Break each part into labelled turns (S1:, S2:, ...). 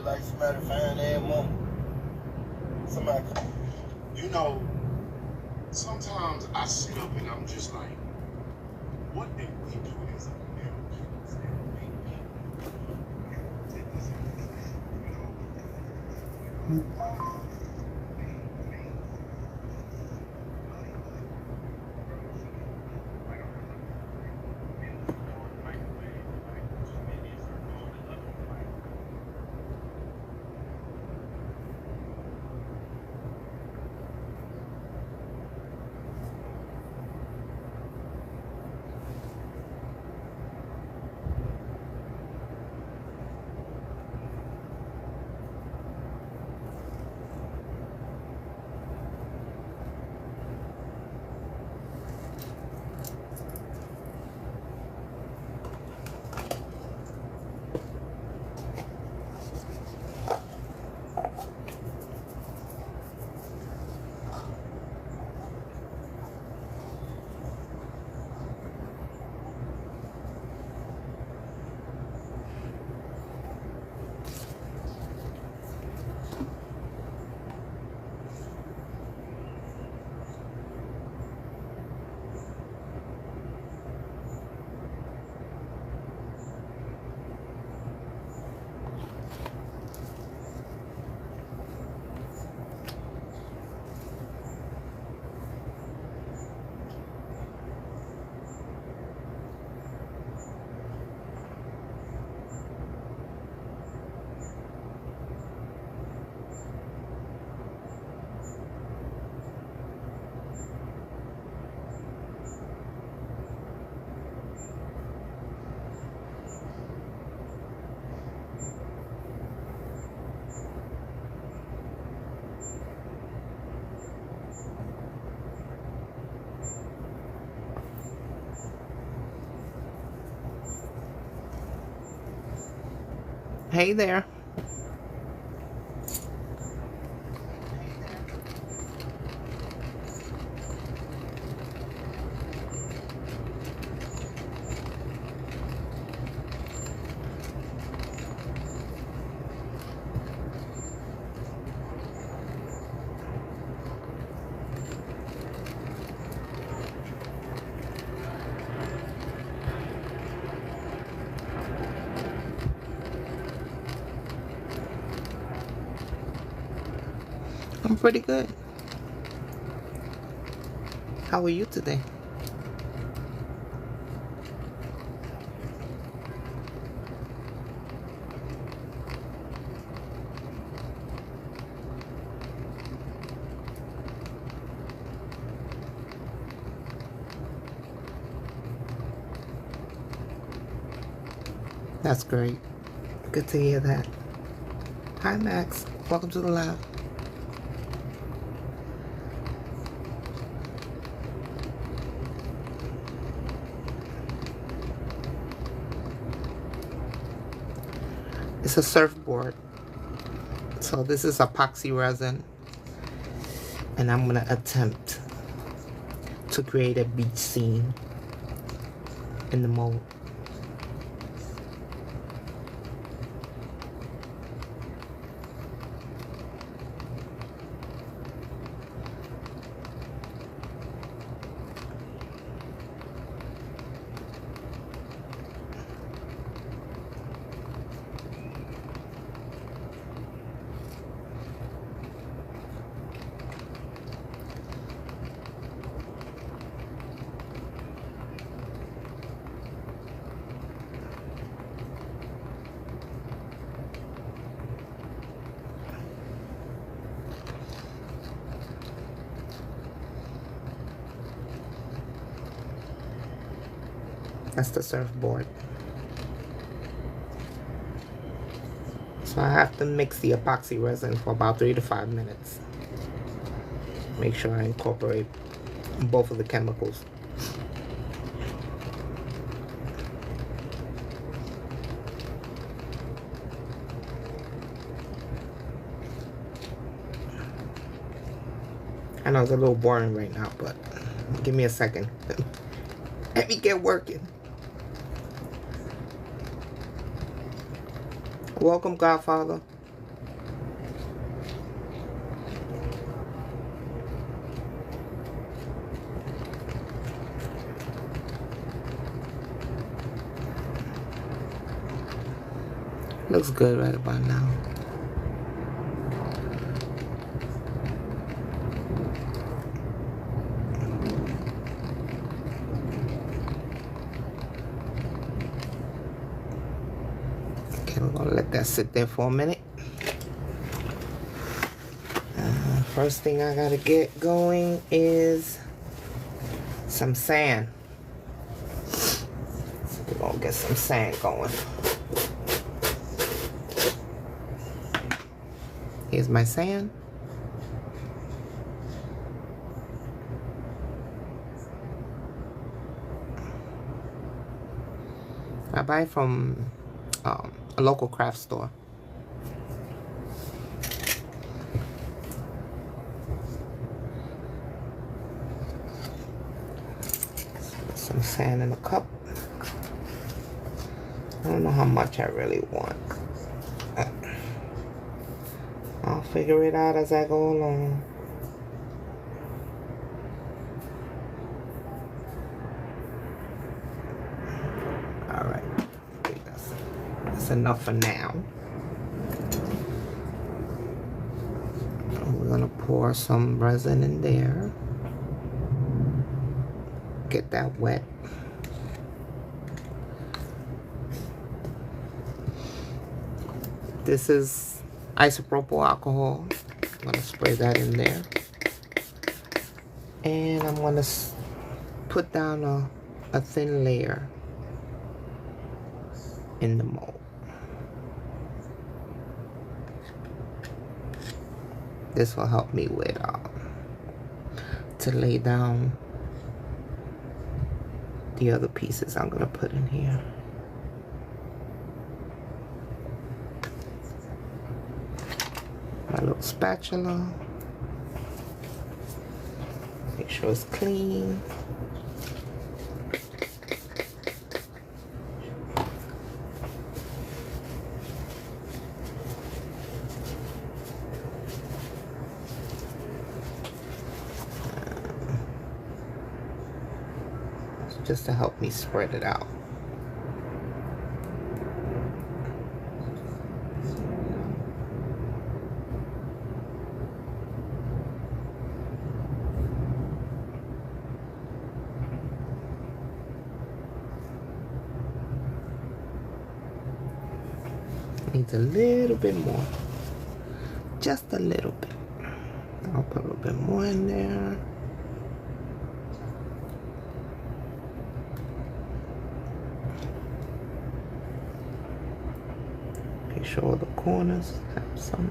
S1: look like somebody fine ass mama. Somebody.
S2: You know, sometimes I sit up and I'm just like, what did we do as Americans that make people take this you know?
S3: Hey there. I'm pretty good. How are you today? That's great. Good to hear that. Hi, Max. Welcome to the lab. It's a surfboard. So this is epoxy resin. And I'm going to attempt to create a beach scene in the mold. That's the surfboard. So I have to mix the epoxy resin for about 3 to 5 minutes. Make sure I incorporate both of the chemicals. I know it's a little boring right now, but give me a second. Let me get working. Welcome, Godfather. Looks good right about now. Okay, we're gonna let that sit there for a minute. First thing I gotta get going is some sand. We're gonna get some sand going. Here's my sand. I buy from a local craft store. Some sand in a cup. I don't know how much I really want. I'll figure it out as I go along. Alright, I think that's enough for now. We're gonna pour some resin in there. Get that wet. This is isopropyl alcohol. I'm gonna spray that in there. And I'm gonna put down a thin layer in the mold. This will help me with to lay down the other pieces I'm gonna put in here. My little spatula. Make sure it's clean. Just to help me spread it out. Needs a little bit more. Just a little bit. I'll put a little bit more in there. Make sure the corners have some.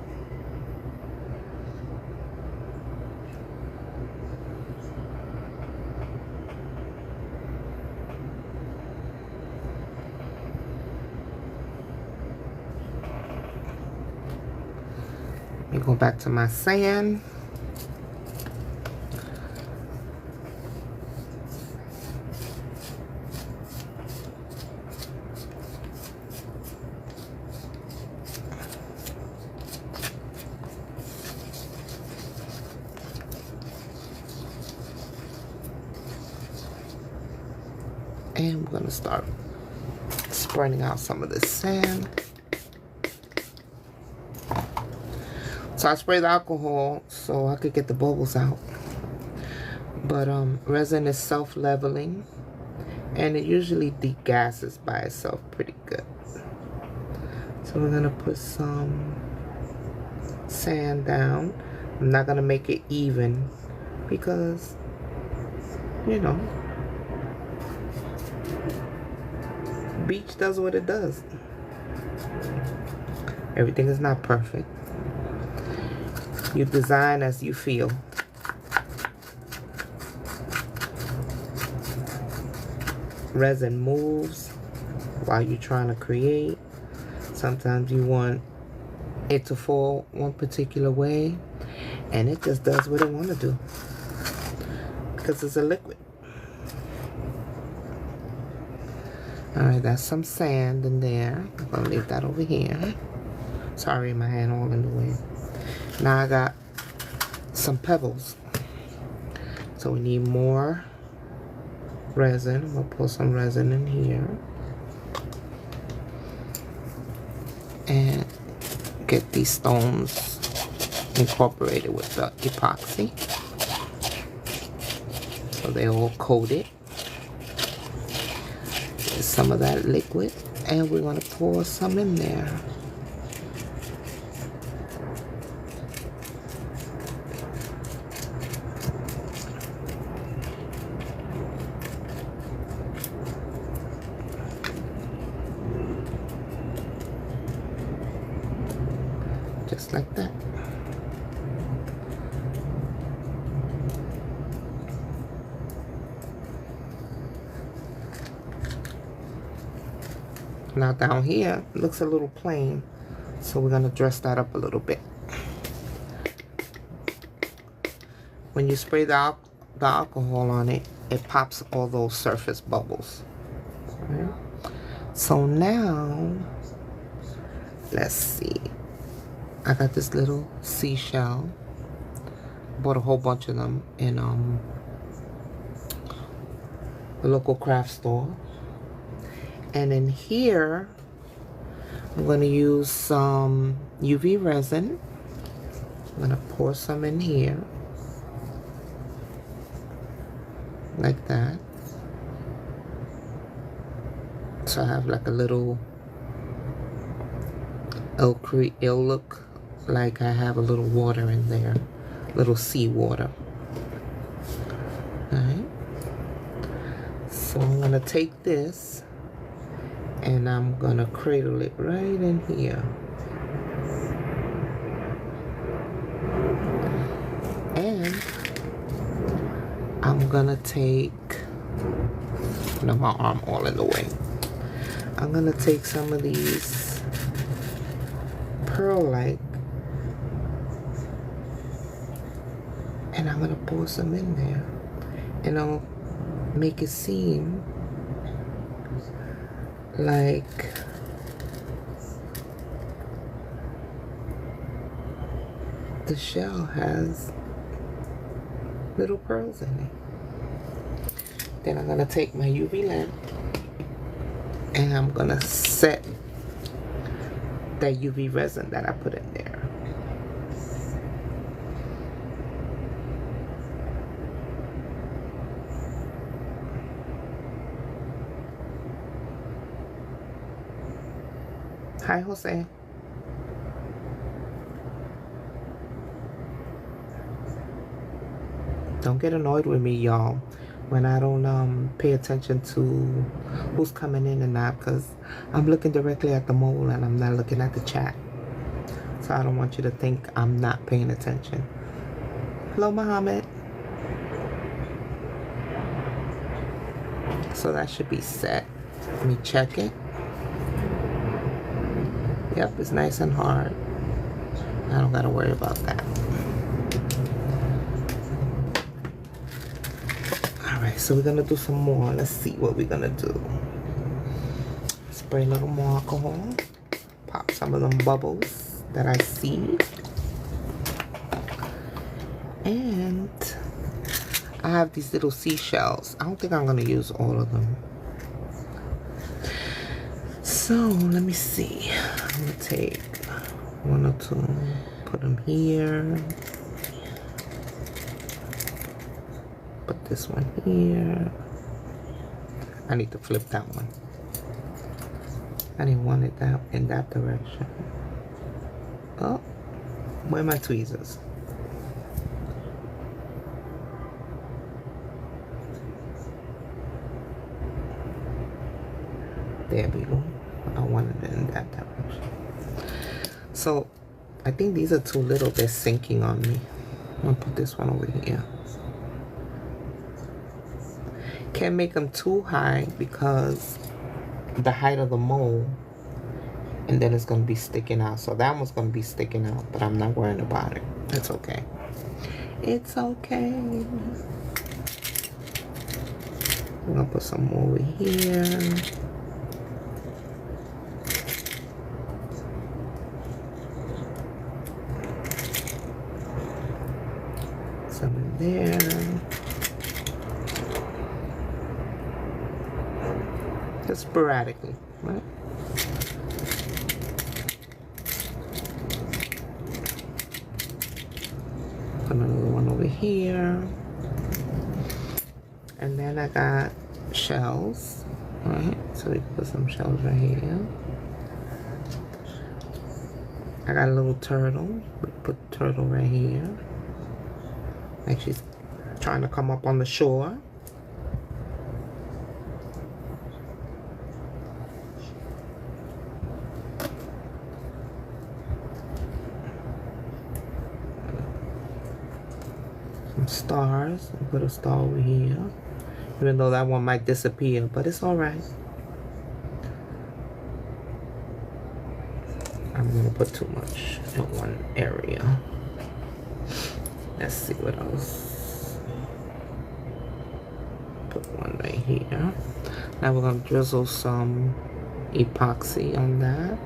S3: Let me go back to my sand. And we're gonna start spreading out some of this sand. So I sprayed the alcohol so I could get the bubbles out. But resin is self-leveling and it usually degasses by itself pretty good. So we're gonna put some sand down. I'm not gonna make it even because, you know, beach does what it does. Everything is not perfect. You design as you feel. Resin moves while you're trying to create. Sometimes you want it to fall one particular way, and it just does what it wants to do because it's a liquid. Alright, that's some sand in there. I'm gonna leave that over here. Sorry, my hand all in the way. Now I got some pebbles. So we need more resin. I'm gonna put some resin in here. and get these stones incorporated with the epoxy. So they're all coated. There's some of that liquid, and we're going to pour some in there. Just like that. Now down here, it looks a little plain, so we're gonna dress that up a little bit. When you spray the alcohol on it, it pops all those surface bubbles. Right? So now, let's see. I got this little seashell. Bought a whole bunch of them in the local craft store. And in here, I'm going to use some UV resin. I'm going to pour some in here. Like that. So I have like a little, it'll look like I have a little water in there. Little sea water. Alright. So I'm going to take this and I'm gonna cradle it right in here. And I'm gonna take, no, my arm all in the way. I'm gonna take some of these pearl-like and I'm gonna pour some in there. And I'll make it seem like the shell has little pearls in it. Then I'm gonna take my UV lamp and I'm gonna set that UV resin that I put in there. Hi, Jose. Don't get annoyed with me, y'all, when I don't pay attention to who's coming in and out, because I'm looking directly at the mold and I'm not looking at the chat. So I don't want you to think I'm not paying attention. Hello, Muhammad. So that should be set. Let me check it. Yep, it's nice and hard. I don't gotta worry about that. Alright, so we're gonna do some more. Let's see what we're gonna do. Spray a little more alcohol. Pop some of them bubbles that I see. And I have these little seashells. I don't think I'm gonna use all of them. So let me see. I'm gonna take one or two, put them here. Put this one here. I need to flip that one. I didn't want it that in that direction. Oh, where are my tweezers? There we go. I wanted it in that direction. So I think these are too little. They're sinking on me. I'm gonna put this one over here. Can't make them too high because the height of the mold, and then it's gonna be sticking out. So that one's gonna be sticking out, but I'm not worrying about it. It's okay. It's okay. I'm gonna put some more over here. Some in there. Just sporadically, right? here. And then I got shells. Alright, so we can put some shells right here. I got a little turtle. We put the turtle right here. Like she's trying to come up on the shore. Some stars. I'll put a star over here. Even though that one might disappear, but it's alright. I'm gonna put too much in one area. Let's see what else. Put one right here. Now we're gonna drizzle some epoxy on that.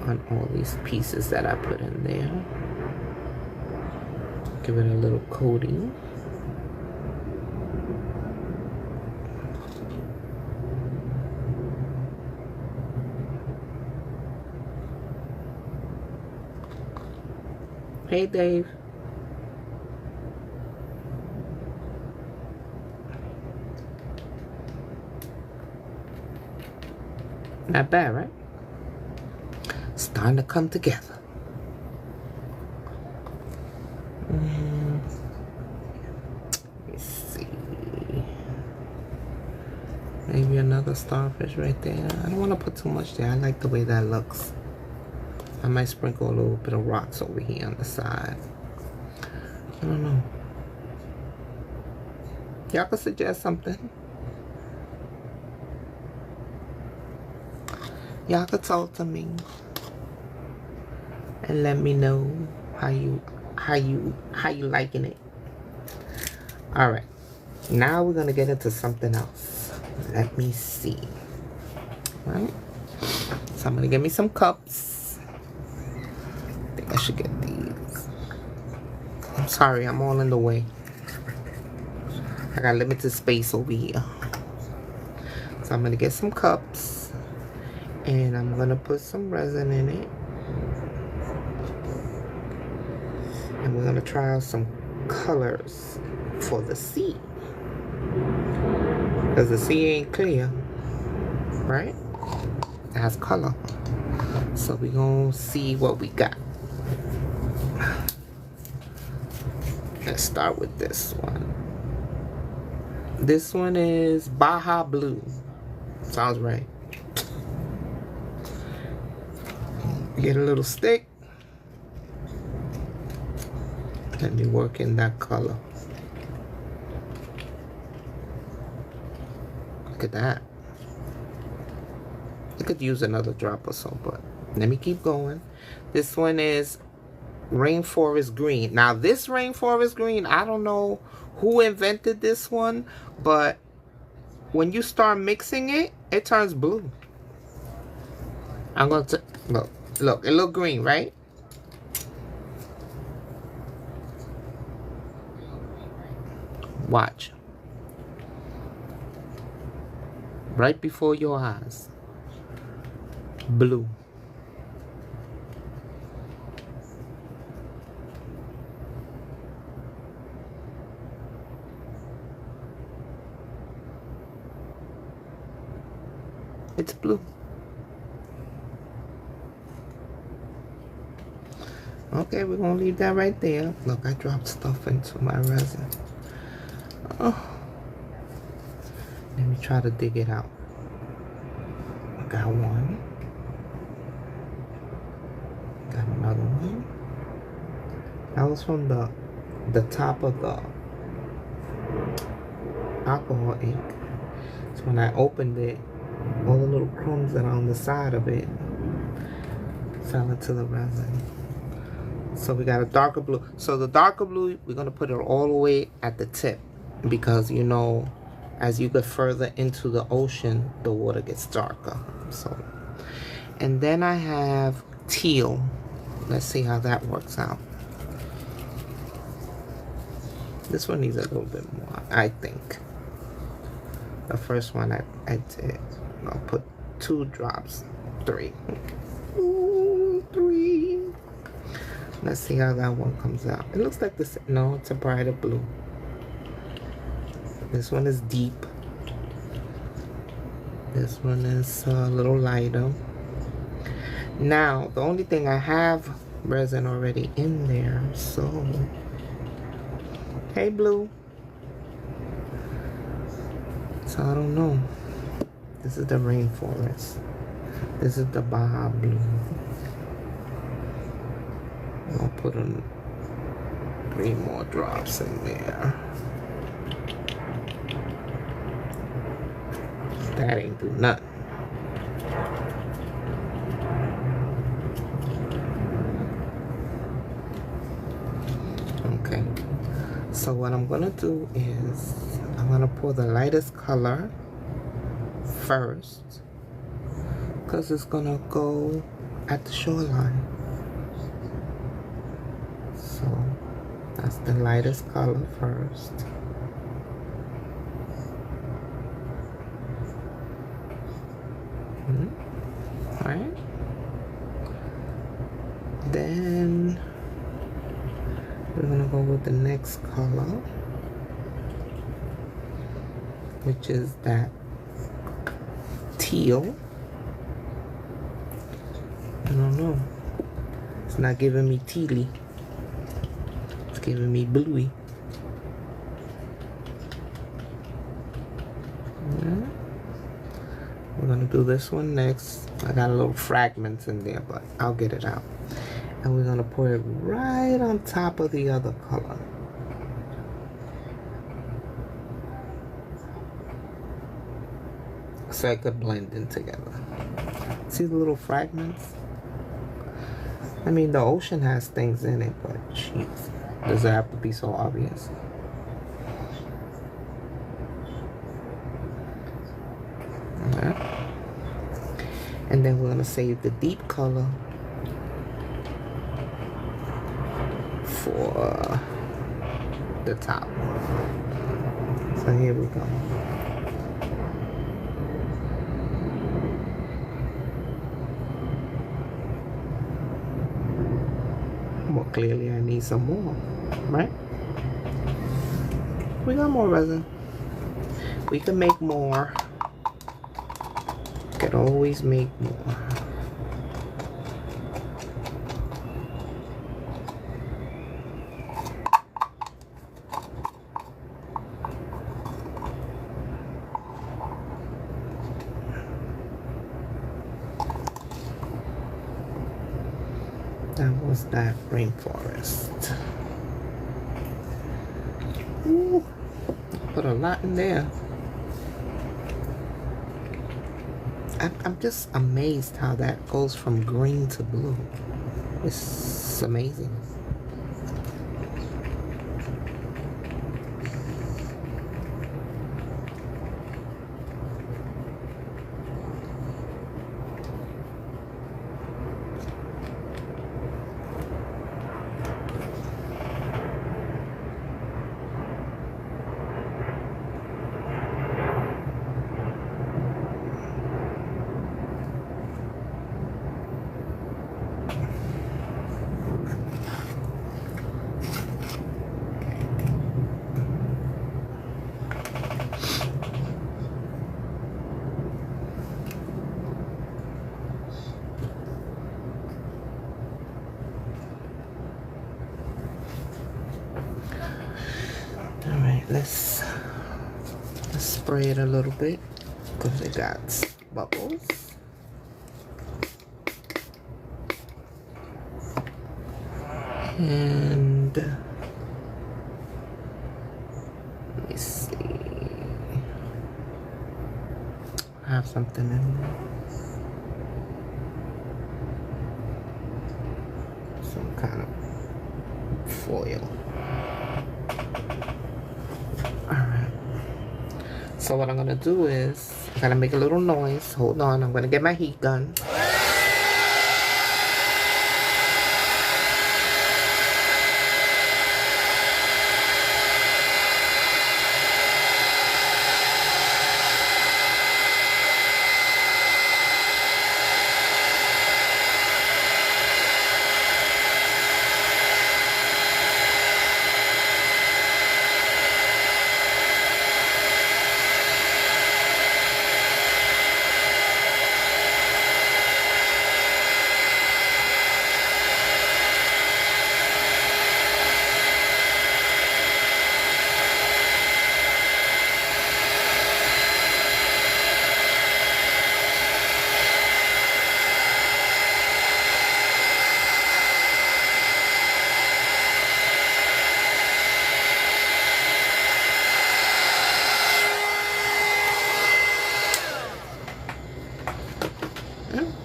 S3: On all these pieces that I put in there. Give it a little coating. Hey, Dave. Not bad, right? It's starting to come together. Let's see. Maybe another starfish right there. I don't want to put too much there. I like the way that looks. I might sprinkle a little bit of rocks over here on the side. I don't know. Y'all could suggest something. Y'all could talk to me and let me know how you liking it. All right, now we're gonna get into something else. Let me see. All right, so I'm gonna get me some cups. I should get these. I'm sorry, I'm all in the way. I got limited space over here. So I'm gonna get some cups and I'm gonna put some resin in it. And we're gonna try out some colors for the sea. Because the sea ain't clear, right? It has color. So we're gonna see what we got. Let's start with this one. This one is Baja Blue. Sounds right. Get a little stick. Let me work in that color. Look at that. I could use another drop or so, but let me keep going. This one is Rainforest Green. Now this Rainforest Green, I don't know who invented this one, but when you start mixing it, it turns blue. I'm going to look, it look green, right? Watch. Right before your eyes. Blue. It's blue. Okay, we're gonna leave that right there. Look, I dropped stuff into my resin. Oh. Let me try to dig it out. I got one. Got another one. That was from the top of the alcohol ink. So when I opened it, all the little crumbs that are on the side of it fell into the resin. So we got a darker blue. So the darker blue, we're gonna put it all the way at the tip because you know, as you get further into the ocean, the water gets darker. So, and then I have teal. Let's see how that works out. This one needs a little bit more, I think. The first one I did. I'll put 2 drops. 3. Ooh, 3. Let's see how that one comes out. It looks like this. No, it's a brighter blue. This one is deep. This one is a little lighter. Now, the only thing I have resin already in there, so hey blue. So I don't know. This is the rainforest. This is the Baja blue. I'll put in 3 more drops in there. That ain't do nothing. Okay. So what I'm gonna do is I'm gonna pour the lightest color first, because it's gonna go at the shoreline. So that's the lightest color first. Alright. Then we're gonna go with the next color, which is that teal. I don't know. It's not giving me tealy. It's giving me bluey. Yeah. We're gonna do this one next. I got a little fragments in there, but I'll get it out. And we're gonna pour it right on top of the other color. So it could blend in together. See the little fragments? I mean, the ocean has things in it, but jeez, does it have to be so obvious? Okay. And then we're gonna save the deep color for the top. So here we go. More clearly, I need some more, right? We got more resin. We can make more. Could always make more. That was that rainforest. Ooh, put a lot in there. I'm just amazed how that goes from green to blue. It's amazing. Let's spray it a little bit because it got bubbles. And let me see. I have something in there. Some kind of foil. So what I'm gonna do is, I gotta make a little noise. Hold on, I'm gonna get my heat gun.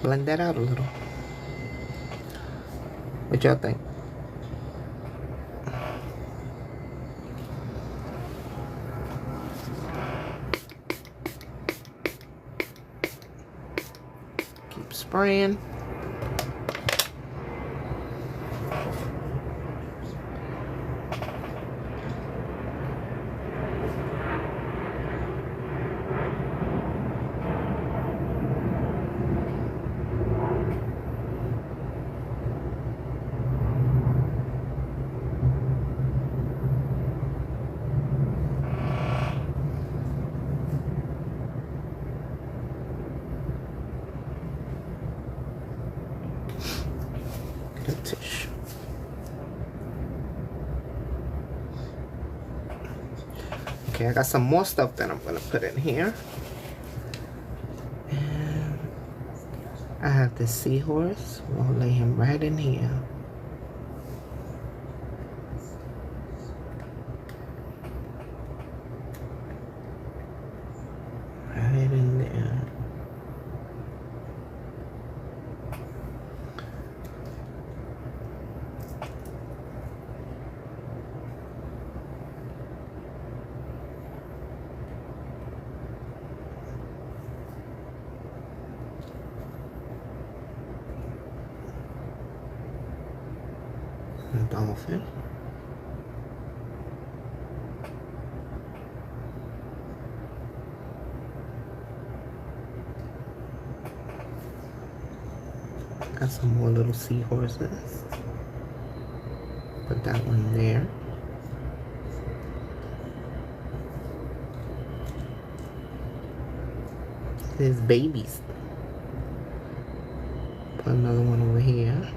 S3: Blend that out a little. What y'all think? Keep spraying. Good tissue. Okay, I got some more stuff that I'm gonna put in here. And I have this seahorse. We'll lay him right in here. Right in there. Dolphin. Got some more little seahorses. Put that one there. There's babies. Put another one over here.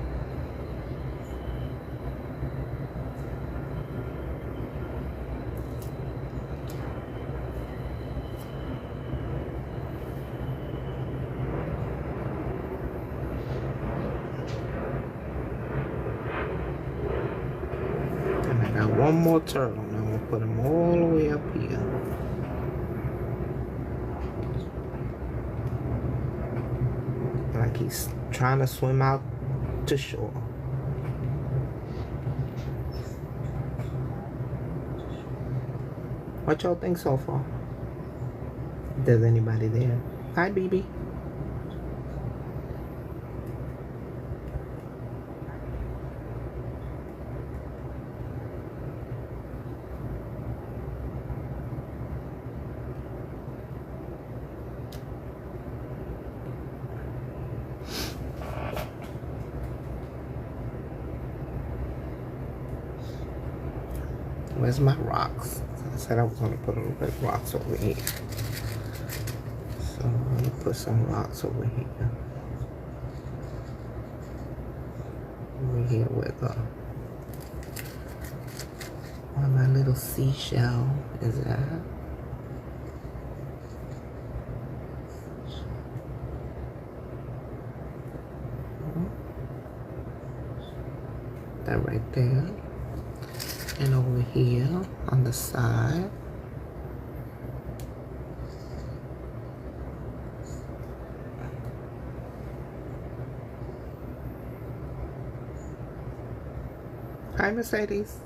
S3: One more turtle, and I'm gonna put him all the way up here. Like he's trying to swim out to shore. What y'all think so far? If there's anybody there. Hi, BB. Where's my rocks? I said I was gonna put a little bit of rocks over here. So I'm gonna put some rocks over here. Over here with where my little seashell is at. That right there. And over here on the side. Hi, Mercedes.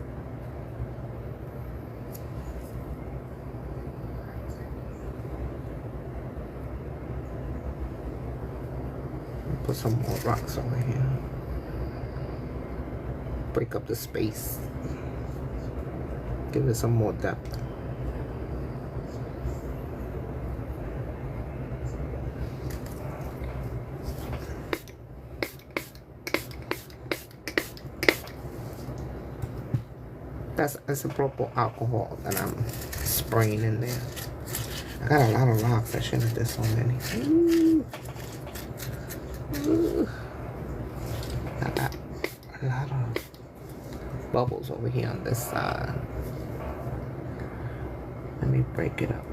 S3: Put some more rocks over here. Break up the space. Give it some more depth. That's isopropyl alcohol that I'm spraying in there. I got a lot of rocks. I shouldn't have did so many. Ooh. Ooh. I got a lot of bubbles over here on this side. Let me break it up.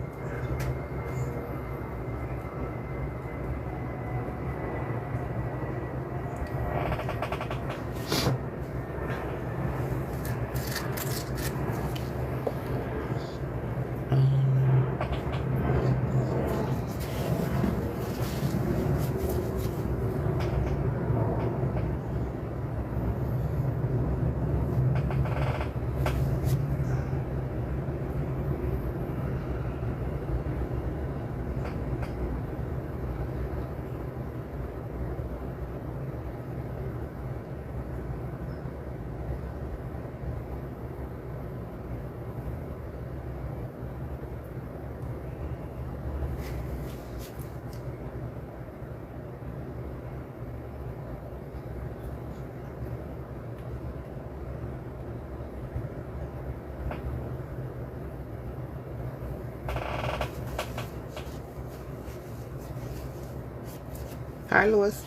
S3: Hi, Louis.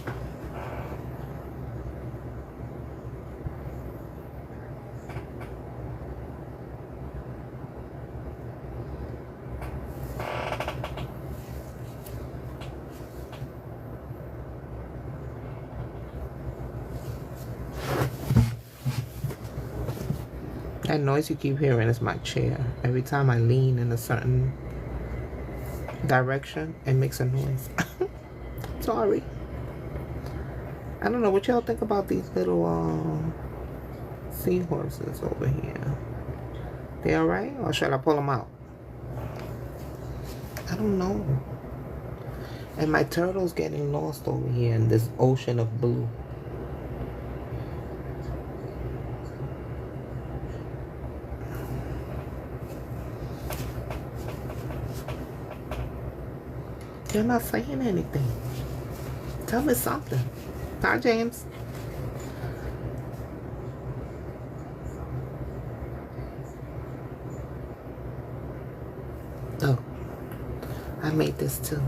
S3: That noise you keep hearing is my chair. Every time I lean in a certain direction, it makes a noise. Sorry. I don't know what y'all think about these little seahorses over here. They alright? Or should I pull them out? I don't know. And my turtle's getting lost over here in this ocean of blue. You're not saying anything. Tell me something. Hi, James. Oh, I made this too.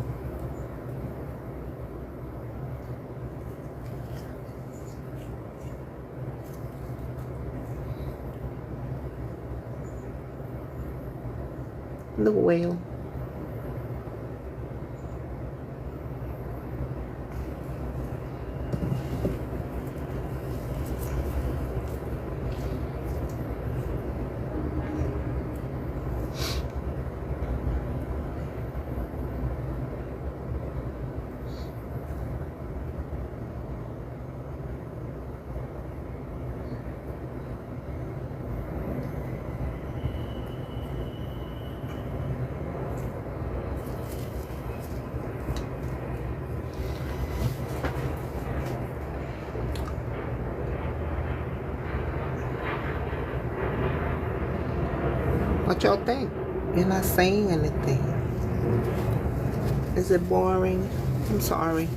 S3: The whale. What y'all think? You're not saying anything. Is it boring? I'm sorry.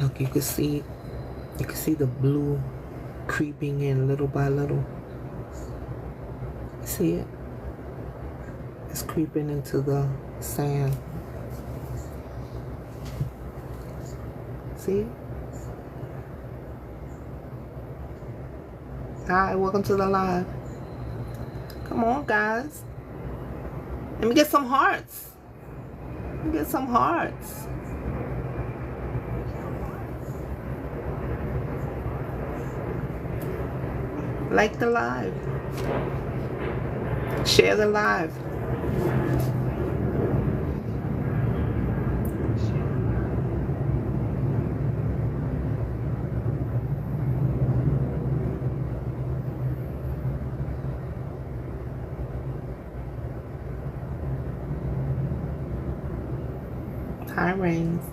S3: Look, you can see the blue creeping in little by little. See it? It's creeping into the sand. See it? Hi, welcome to the live. Come on, guys. Let me get some hearts. Let me get some hearts. Like the live. Share the live. Hi, Rains.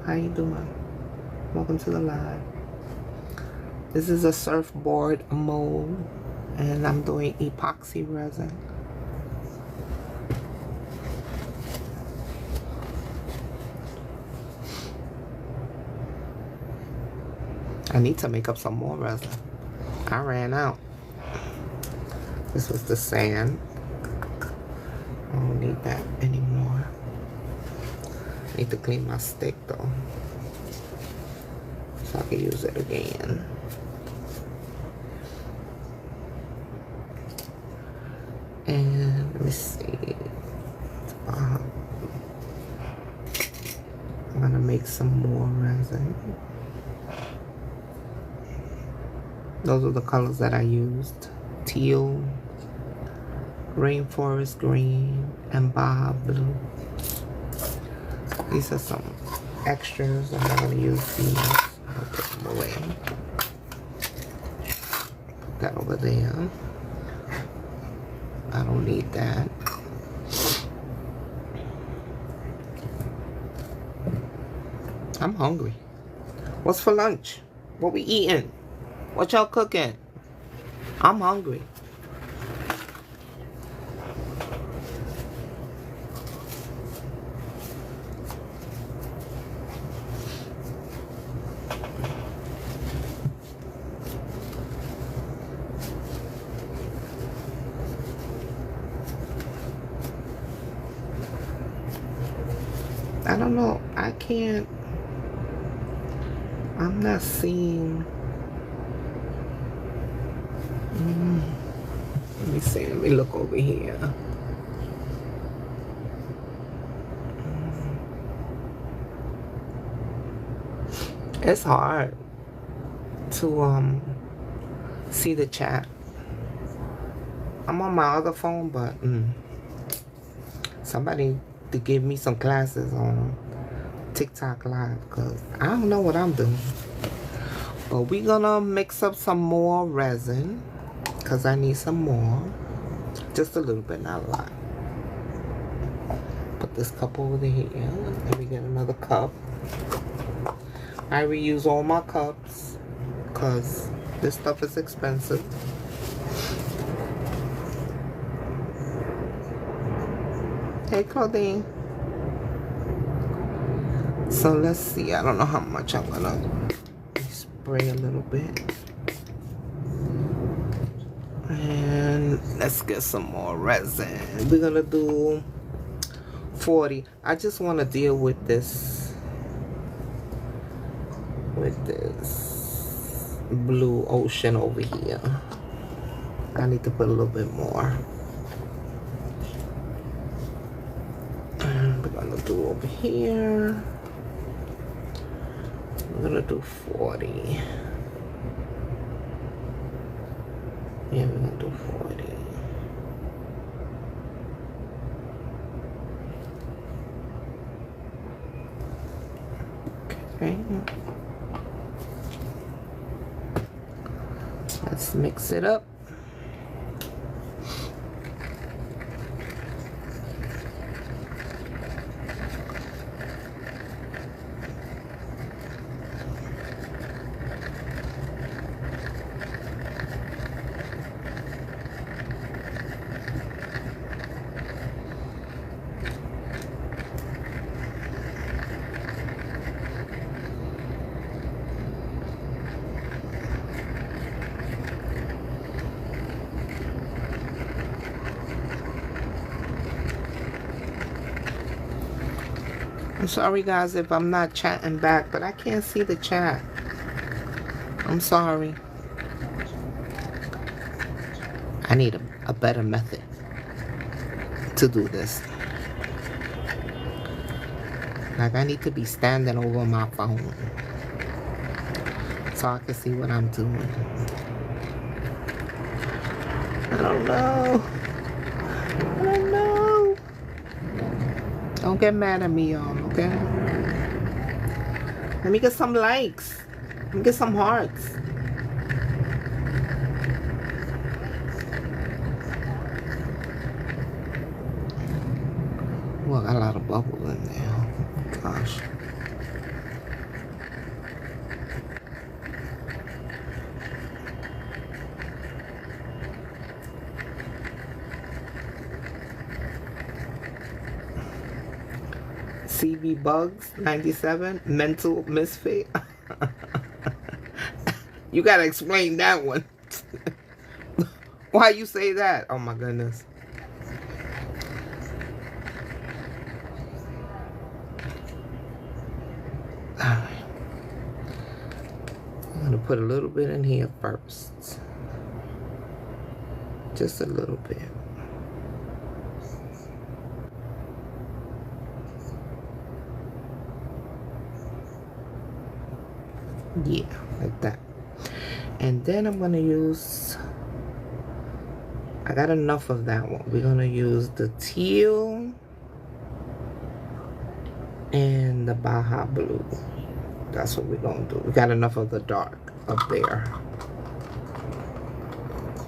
S3: How you doing? Welcome to the live. This is a surfboard mold, and I'm doing epoxy resin. I need to make up some more resin. I ran out. This was the sand. I don't need that anymore. I need to clean my stick though, so I can use it again. And let me see. I'm gonna make some more resin. Those are the colors that I used. Teal, rainforest green, and Baja blue. These are some extras. I'm not gonna use these. I'll put them away. Put that over there. I don't need that. I'm hungry. What's for lunch? What we eating? What y'all cooking? I'm hungry. I don't know. I can't. I'm not seeing. Let me see. Let me look over here. It's hard to see the chat. I'm on my other phone, but somebody to give me some classes on TikTok Live, because I don't know what I'm doing. But we're gonna mix up some more resin, because I need some more. Just a little bit, not a lot. Put this cup over here. Let me get another cup. I reuse all my cups because this stuff is expensive. Hey, Claudine. So let's see. I don't know how much I'm gonna spray a little bit. And let's get some more resin. We're gonna do 40. I just want to deal with this blue ocean over here. I need to put a little bit more. And we're gonna do over here. We're gonna do 40. Yeah, we're gonna do 40. Okay. Let's mix it up. I'm sorry guys if I'm not chatting back, but I can't see the chat. I'm sorry. I need a better method to do this. Like, I need to be standing over my phone so I can see what I'm doing. I don't know. I don't know. Don't get mad at me, y'all, okay? Let me get some likes. Let me get some hearts. Well, I got a lot of bubbles in there. Gosh. CV Bugs 97 mental misfit. You gotta explain that one. Why you say that? Oh my goodness. I'm gonna put a little bit in here first. Just a little bit. Yeah, like that. And then I'm gonna use, I got enough of that one. We're gonna use the teal and the Baja blue. That's what we're gonna do. We got enough of the dark up there.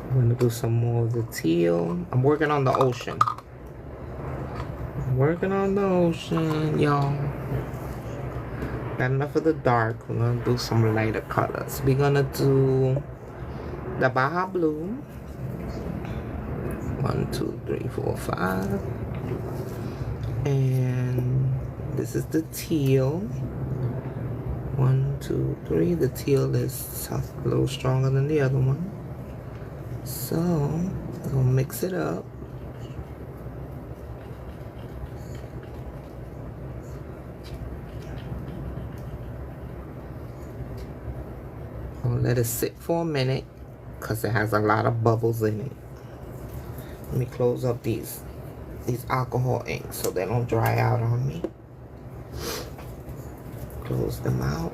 S3: I'm gonna do some more of the teal. I'm working on the ocean. I'm working on the ocean, y'all. got enough of the dark. We're gonna do some lighter colors. We're gonna do the Baja Blue. 1, 2, 3, 4, 5. And this is the teal. 1, 2, 3. The teal is a little stronger than the other one. So we'll mix it up. I'll let it sit for a minute because it has a lot of bubbles in it. Let me close up these alcohol inks so they don't dry out on me. Close them out.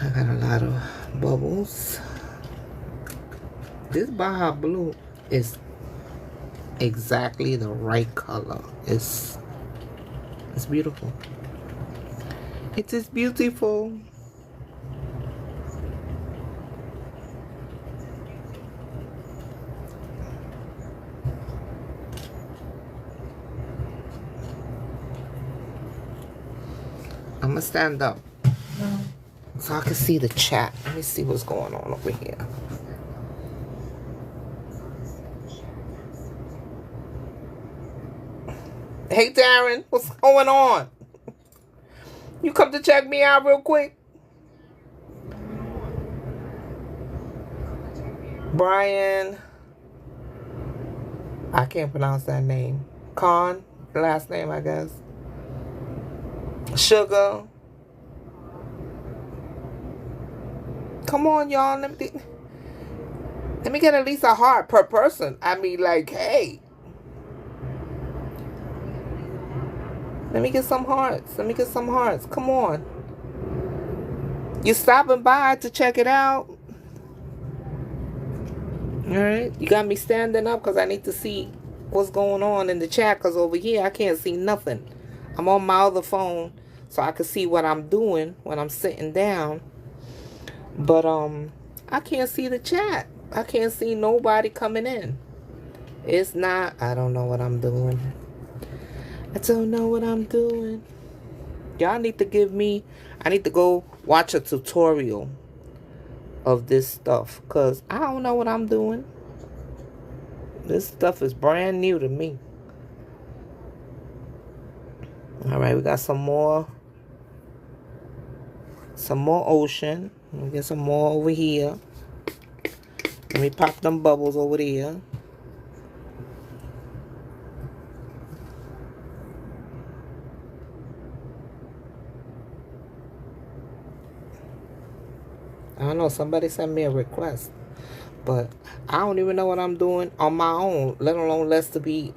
S3: I got a lot of bubbles. This Baja Blue is exactly the right color. It's beautiful. It is beautiful. I'm gonna stand up so I can see the chat. Let me see what's going on over here. Hey Darren, what's going on? You come to check me out real quick? Brian, I can't pronounce that name. Khan, last name I guess. Sugar. Come on, y'all. Let me get at least a heart per person. I mean, like, hey. Let me get some hearts. Let me get some hearts. Come on. You stopping by to check it out? Alright. You got me standing up because I need to see what's going on in the chat, because over here I can't see nothing. I'm on my other phone so I can see what I'm doing when I'm sitting down. But I can't see the chat. I can't see nobody coming in. It's not, I don't know what I'm doing. I don't know what I'm doing. Y'all need to give me, I need to go watch a tutorial of this stuff, because I don't know what I'm doing. This stuff is brand new to me. Alright, we got some more ocean. Let me get some more over here. Let me pop them bubbles over there. I don't know, somebody sent me a request, but I don't even know what I'm doing on my own, let alone less to be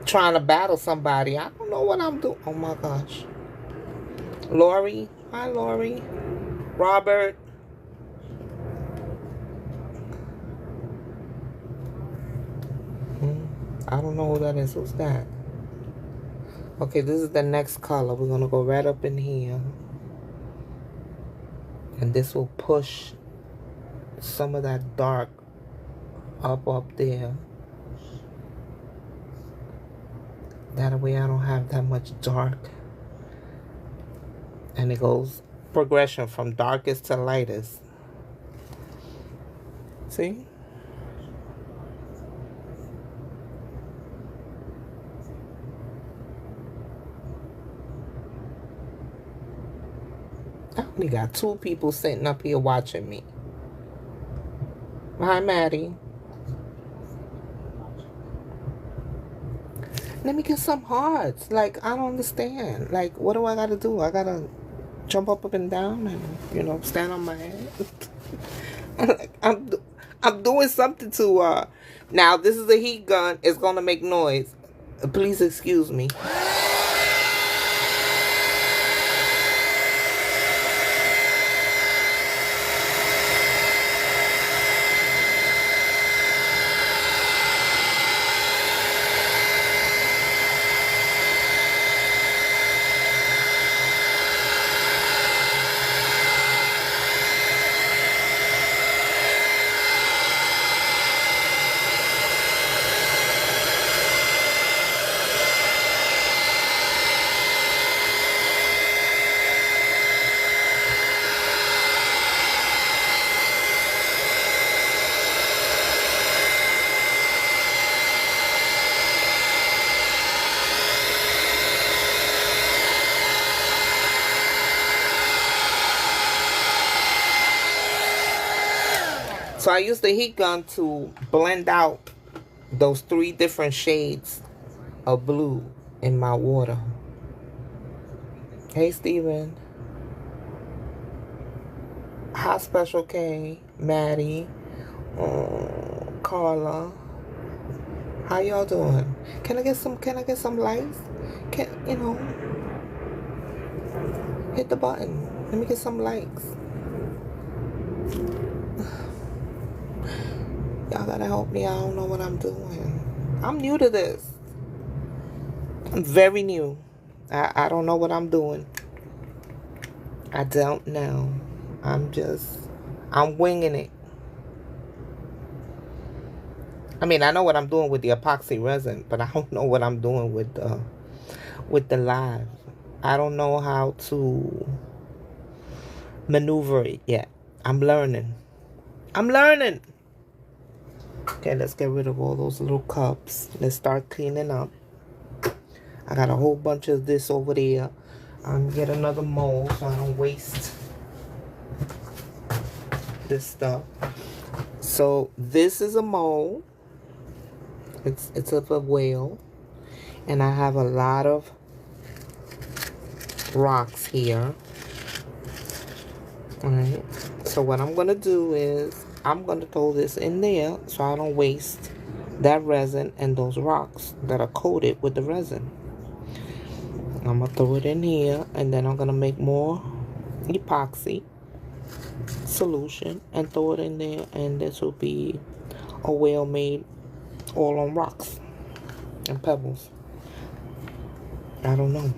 S3: trying to battle somebody. I don't know what I'm doing. Oh my gosh. Lori. Hi, Lori. Robert. I don't know who that is. Who's that? Okay, this is the next color. We're going to go right up in here. And this will push some of that dark up there. That way I don't have that much dark. And it goes progression from darkest to lightest. See? I only got 2 people sitting up here watching me. Hi, Maddie. Let me get some hearts. Like, I don't understand. Like, what do I gotta do? I gotta jump up and down and, you know, stand on my head. I'm doing something to, now, this is a heat gun. It's gonna make noise. Please excuse me. So I use the heat gun to blend out those 3 different shades of blue in my water. Hey, Steven. Hi, Special K, Maddie, Carla. How y'all doing? Can I get some likes? Can hit the button. Let me get some likes. Y'all gotta help me. I don't know what I'm doing. I'm new to this. I'm very new. I don't know what I'm doing. I don't know. I'm winging it. I mean, I know what I'm doing with the epoxy resin, but I don't know what I'm doing with the live. I don't know how to maneuver it yet. I'm learning. Okay, let's get rid of all those little cups. Let's start cleaning up. I got a whole bunch of this over there. I'm gonna get another mold so I don't waste this stuff. So this is a mold. It's of a whale, and I have a lot of rocks here. All right. So what I'm gonna do is I'm gonna throw this in there so I don't waste that resin and those rocks that are coated with the resin. I'm gonna throw it in here, and then I'm gonna make more epoxy solution and throw it in there, and this will be a whale made all on rocks and pebbles. I don't know.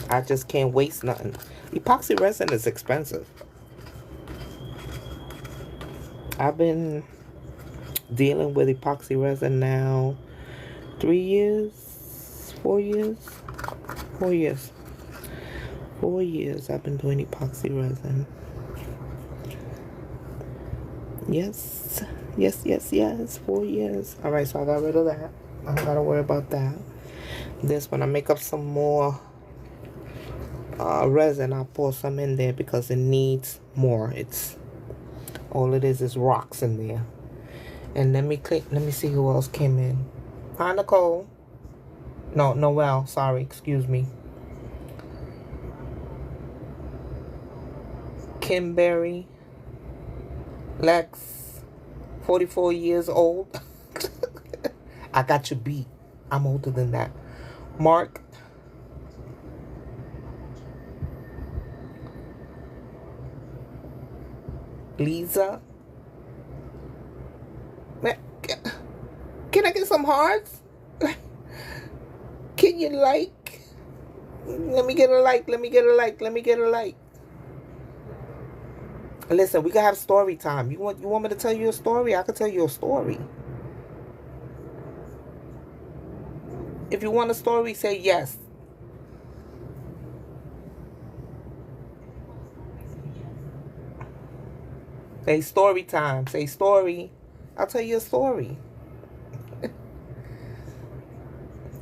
S3: I just can't waste nothing. Epoxy resin is expensive. I've been dealing with epoxy resin now 3 years, 4 years. 4 years. 4 years I've been doing epoxy resin. Yes. 4 years. All right, so I got rid of that. I don't gotta worry about that. This, when I make up some more resin, I'll pour some in there because it needs more. It's all it is rocks in there. And let me see who else came in. Hi, Nicole. No, Noelle. Sorry, excuse me. Kimberry. Lex. 44 years old. I got you beat. I'm older than that. Mark. Lisa. Can I get some hearts? Can you like? Let me get a like. Listen, we can have story time. You want me to tell you a story? I can tell you a story. If you want a story, say yes. Say story time. Say story. I'll tell you a story.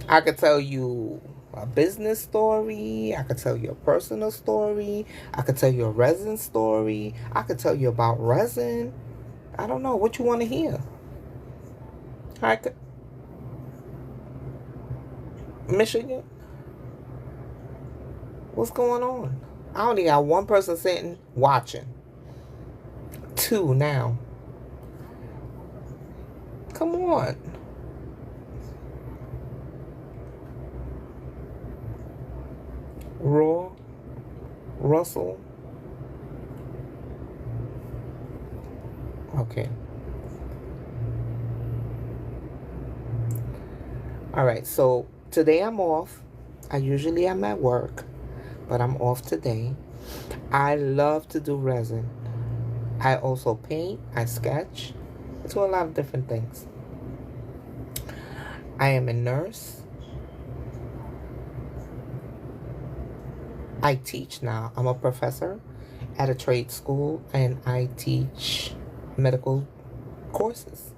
S3: I could tell you a business story. I could tell you a personal story. I could tell you a resin story. I could tell you about resin. I don't know what you want to hear. Michigan? What's going on? I only got one person sitting watching. 2 now. Come on. Russell. Okay. All right, so today I'm off. I usually am at work, but I'm off today. I love to do resin. I also paint, I sketch. I do a lot of different things. I am a nurse. I teach now. I'm a professor at a trade school, and I teach medical courses.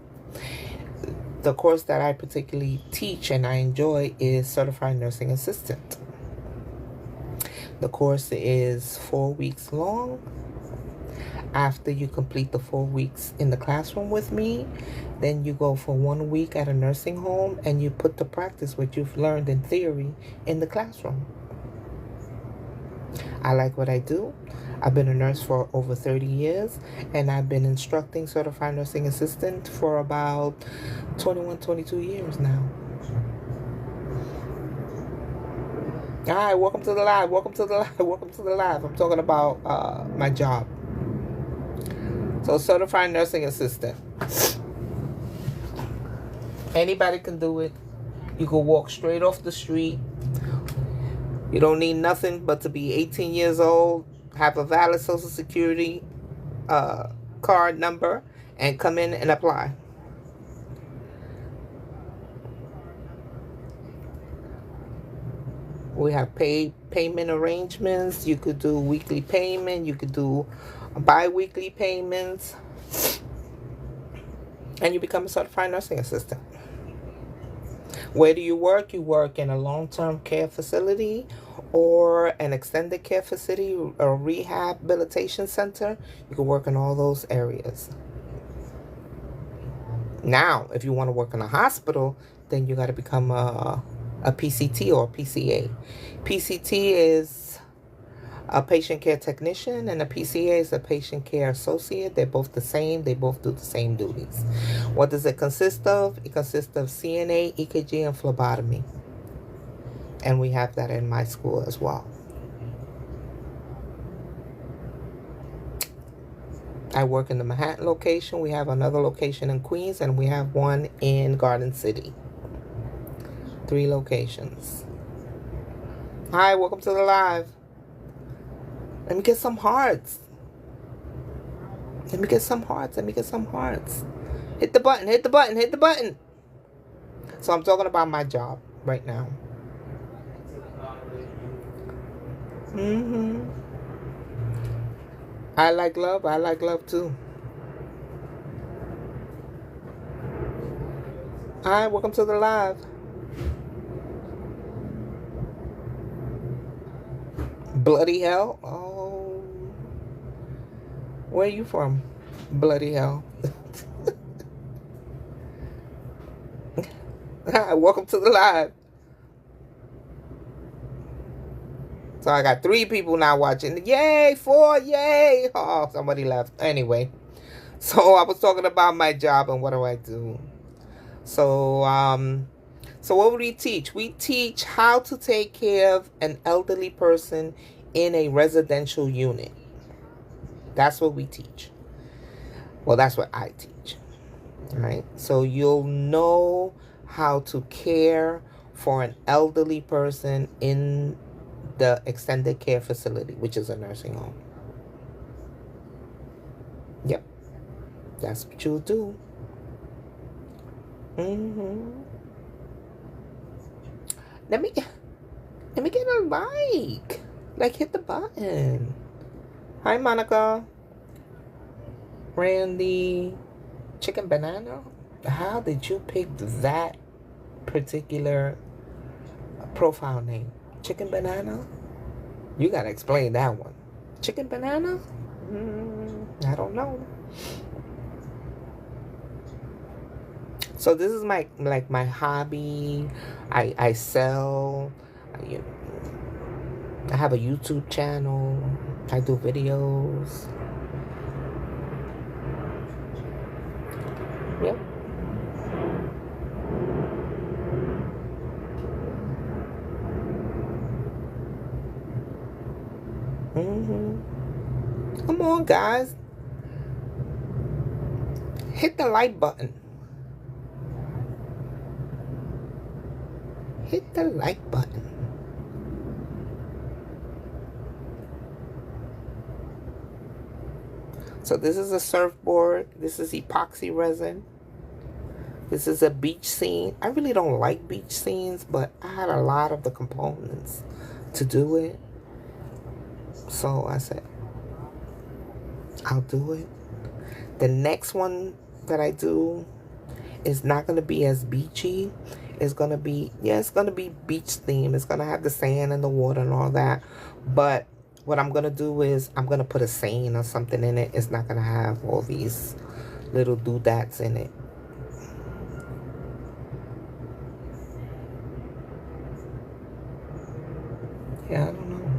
S3: The course that I particularly teach and I enjoy is Certified Nursing Assistant. The course is 4 weeks long. after you complete the 4 weeks in the classroom with me, then you go for 1 week at a nursing home and you put to practice what you've learned in theory in the classroom. I like what I do. I've been a nurse for over 30 years, and I've been instructing certified nursing assistant for about 21, 22 years now. All right, welcome to the live. Welcome to the live. Welcome to the live. I'm talking about my job. So, certified nursing assistant. Anybody can do it. You can walk straight off the street. You don't need nothing but to be 18 years old, have a valid Social Security card number, and come in and apply. We have payment arrangements. You could do weekly payment. You could do bi-weekly payments. And you become a certified nursing assistant. Where do you work? You work in a long-term care facility or an extended care facility or rehabilitation center. You can work in all those areas. Now, if you want to work in a hospital, then you got to become a PCT or a PCA. PCT is a patient care technician, and a PCA is a patient care associate. They're both the same. They both do the same duties. What does it consist of? It consists of CNA, EKG, and phlebotomy. And we have that in my school as well. I work in the Manhattan location. We have another location in Queens, and we have one in Garden City. 3 locations. Hi, welcome to the live. Let me get some hearts. Let me get some hearts. Let me get some hearts. Hit the button. Hit the button. Hit the button. So I'm talking about my job right now. I like love. I like love too. Hi, welcome to the live. Bloody hell. Oh. Where are you from? Bloody hell. Hi, welcome to the live. So I got 3 people now watching. Yay, 4, yay. Oh, somebody left. Anyway. So I was talking about my job and what do I do. So what do we teach? We teach how to take care of an elderly person in a residential unit. That's what we teach. Well, that's what I teach. All right? So you'll know how to care for an elderly person in the extended care facility, which is a nursing home. Yep. That's what you'll do. Let me get a like. Like, hit the button. Hi, Monica. Randy. Chicken Banana. How did you pick that particular profile name? Chicken Banana? You gotta explain that one. Chicken Banana? I don't know. So this is my hobby. I sell. I have a YouTube channel. I do videos. Yep. Come on, guys. Hit the like button. Hit the like button. So this is a surfboard. This is epoxy resin. This is a beach scene. I really don't like beach scenes, but I had a lot of the components to do it. So I said, I'll do it. The next one that I do is not going to be as beachy. It's going to be, it's going to be beach theme. It's going to have the sand and the water and all that. But what I'm gonna do is I'm gonna put a saying or something in it. It's not gonna have all these little doodads in it. Yeah, I don't know.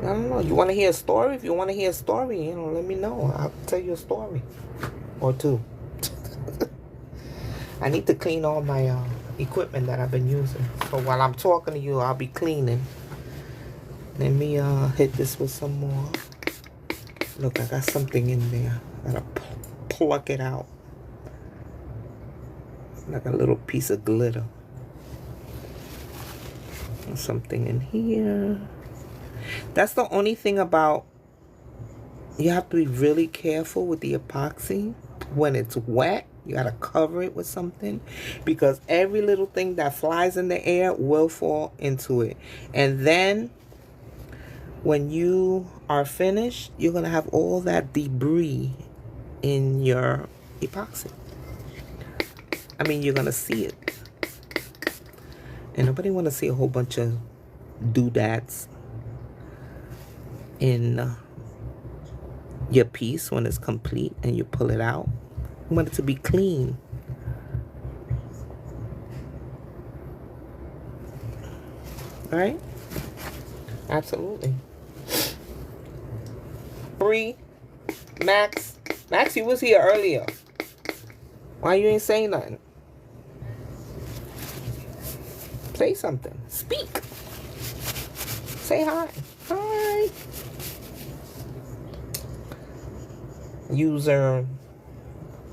S3: I don't know. You want to hear a story? If you want to hear a story, you know, let me know. I'll tell you a story or two. I need to clean all my equipment that I've been using. So while I'm talking to you, I'll be cleaning. Let me hit this with some more. Look, I got something in there. I gotta pluck it out. Like a little piece of glitter. There's something in here. That's the only thing about, you have to be really careful with the epoxy. When it's wet, you gotta cover it with something, because every little thing that flies in the air will fall into it. And then when you are finished, you're gonna have all that debris in your epoxy. I mean, you're gonna see it. And nobody wanna see a whole bunch of doodads in your piece when it's complete and you pull it out. You want it to be clean. Right? Absolutely. Bree, Max, you was here earlier. Why you ain't saying nothing? Say something. Speak. Say hi. Hi. User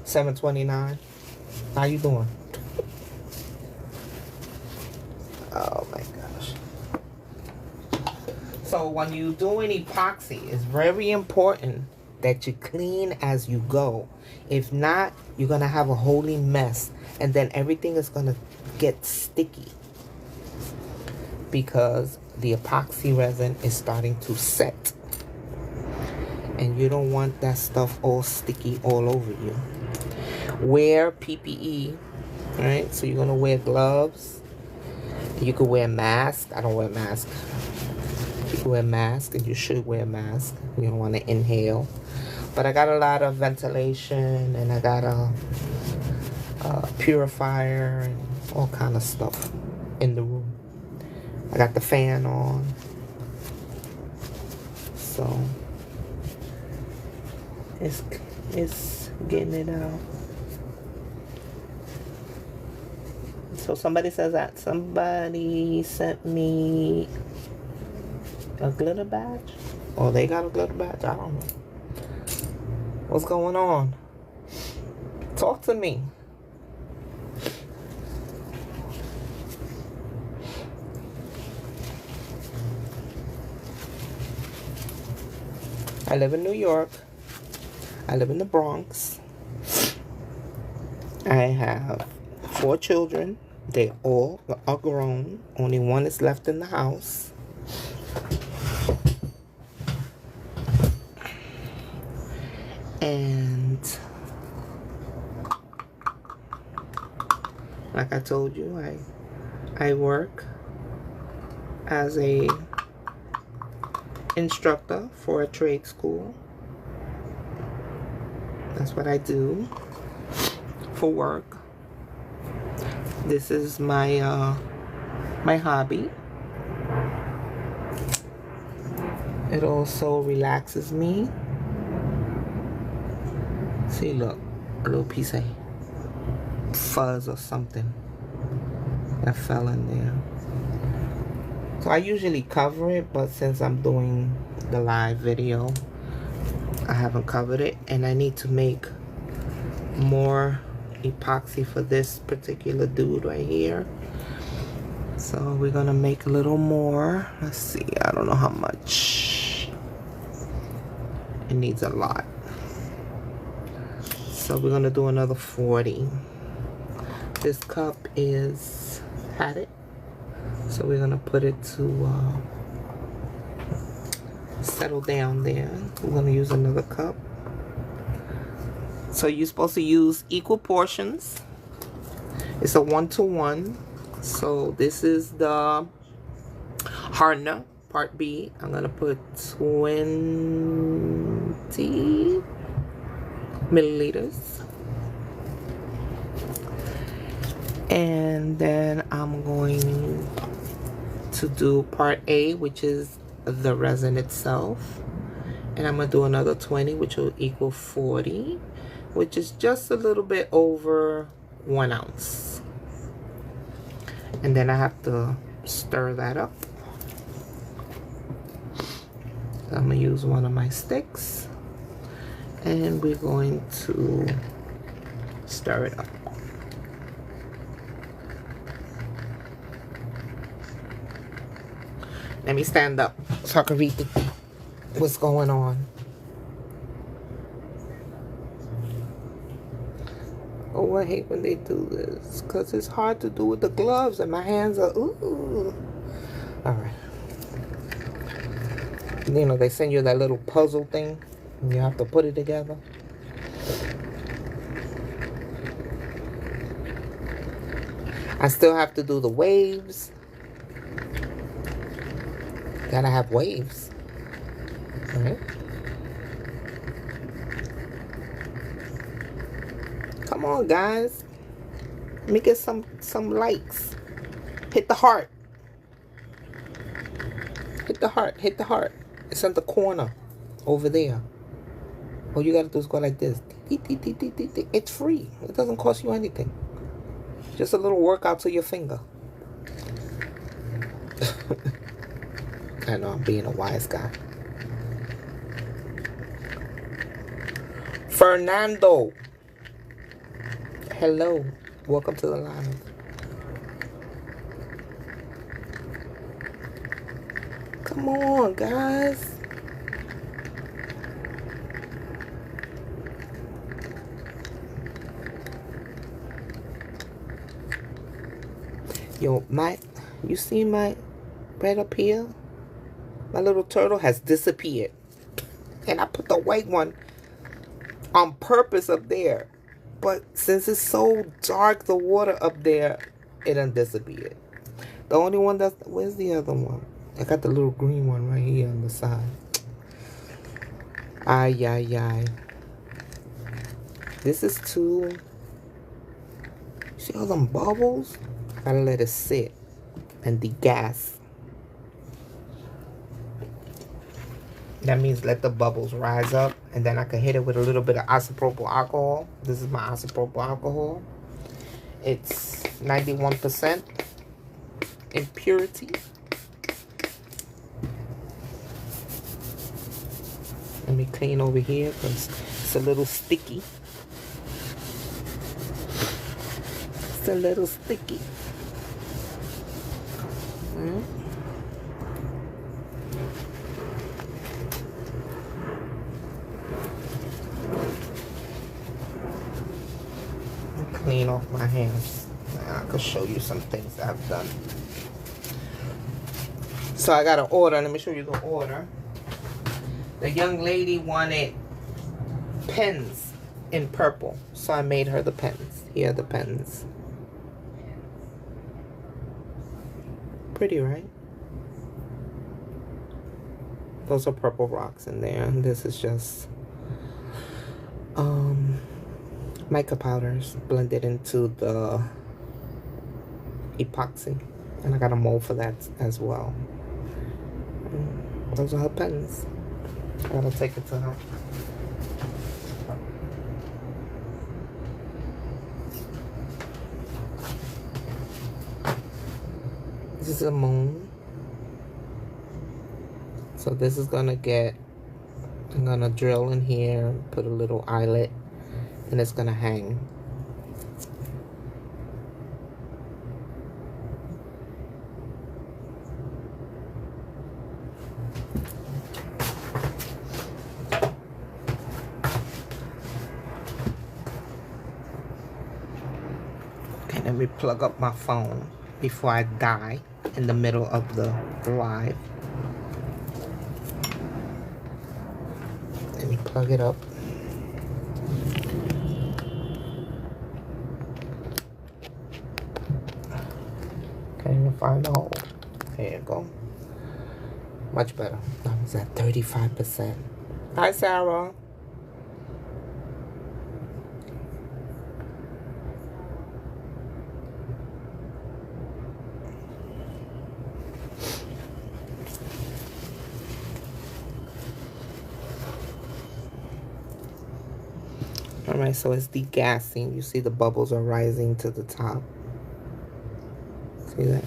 S3: 729. How you doing? Oh my gosh. So when you doing epoxy, it's very important that you clean as you go. If not, you're gonna have a holy mess, and then everything is gonna get sticky because the epoxy resin is starting to set, and you don't want that stuff all sticky all over you. Wear PPE, right? So you're gonna wear gloves. You could wear a mask. I don't wear a mask. You can wear a mask, and you should wear a mask. You don't want to inhale. But I got a lot of ventilation, and I got a purifier and all kind of stuff in the room. I got the fan on. So it's getting it out. So somebody says that somebody sent me a glitter badge. Oh, they got a glitter badge? I don't know. What's going on? Talk to me. I live in New York. I live in the Bronx. I have 4 children. They all are grown. Only one is left in the house. And like I told you, I work as a instructor for a trade school. That's what I do for work. This is my my hobby. It also relaxes me. See, look, a little piece of fuzz or something that fell in there. So I usually cover it, but since I'm doing the live video, I haven't covered it, and I need to make more epoxy for this particular dude right here. So we're gonna make a little more. Let's see, I don't know how much. It needs a lot. So we're gonna do another 40. This cup is padded, so we're gonna put it to settle down there. We're gonna use another cup. So you're supposed to use equal portions. It's a 1-to-1. So this is the hardener, part B. I'm gonna put 20 milliliters. And then I'm going to do part A, which is the resin itself. And I'm going to do another 20, which will equal 40, which is just a little bit over 1 ounce. And then I have to stir that up. I'm going to use one of my sticks. And we're going to stir it up. Let me stand up so I can read what's going on. Oh, I hate when they do this because it's hard to do with the gloves and my hands are, ooh. All right. You know, they send you that little puzzle thing and you have to put it together. I still have to do the waves. Gotta have waves. All right. Come on, guys. Let me get some likes. Hit the heart. Hit the heart. Hit the heart. It's in the corner over there. All you gotta do is go like this. It's free. It doesn't cost you anything. Just a little workout to your finger. I know I'm being a wise guy. Fernando. Hello. Welcome to the live. Come on, guys. Yo, you see my right up here? My little turtle has disappeared. And I put the white one on purpose up there. But since it's so dark, the water up there, it done disappeared. The only one that's... Where's the other one? I got the little green one right here on the side. Ay, ay, ay. This is too... See all them bubbles? Gotta let it sit and degas. That means let the bubbles rise up, and then I can hit it with a little bit of isopropyl alcohol. This is my isopropyl alcohol. It's 91% impurity. Let me clean over here because it's a little sticky. It's a little sticky. Clean off my hands. I can show you some things that I've done. So I got an order. Let me show you the order. The young lady wanted pens in purple, so I made her the pens. Here are the pens. Pretty, right? Those are purple rocks in there. And this is just mica powders blended into the epoxy. And I got a mold for that as well. Those are her pens. I gotta take it to her. This is a moon. So this is gonna get, I'm gonna drill in here, put a little eyelet, and it's gonna hang. Okay, let me plug up my phone before I die in the middle of the live. Let me plug it up. Can't even find the hole. There you go. Much better. I was at 35%. Hi, Sarah. Alright, so it's degassing. You see the bubbles are rising to the top. See that?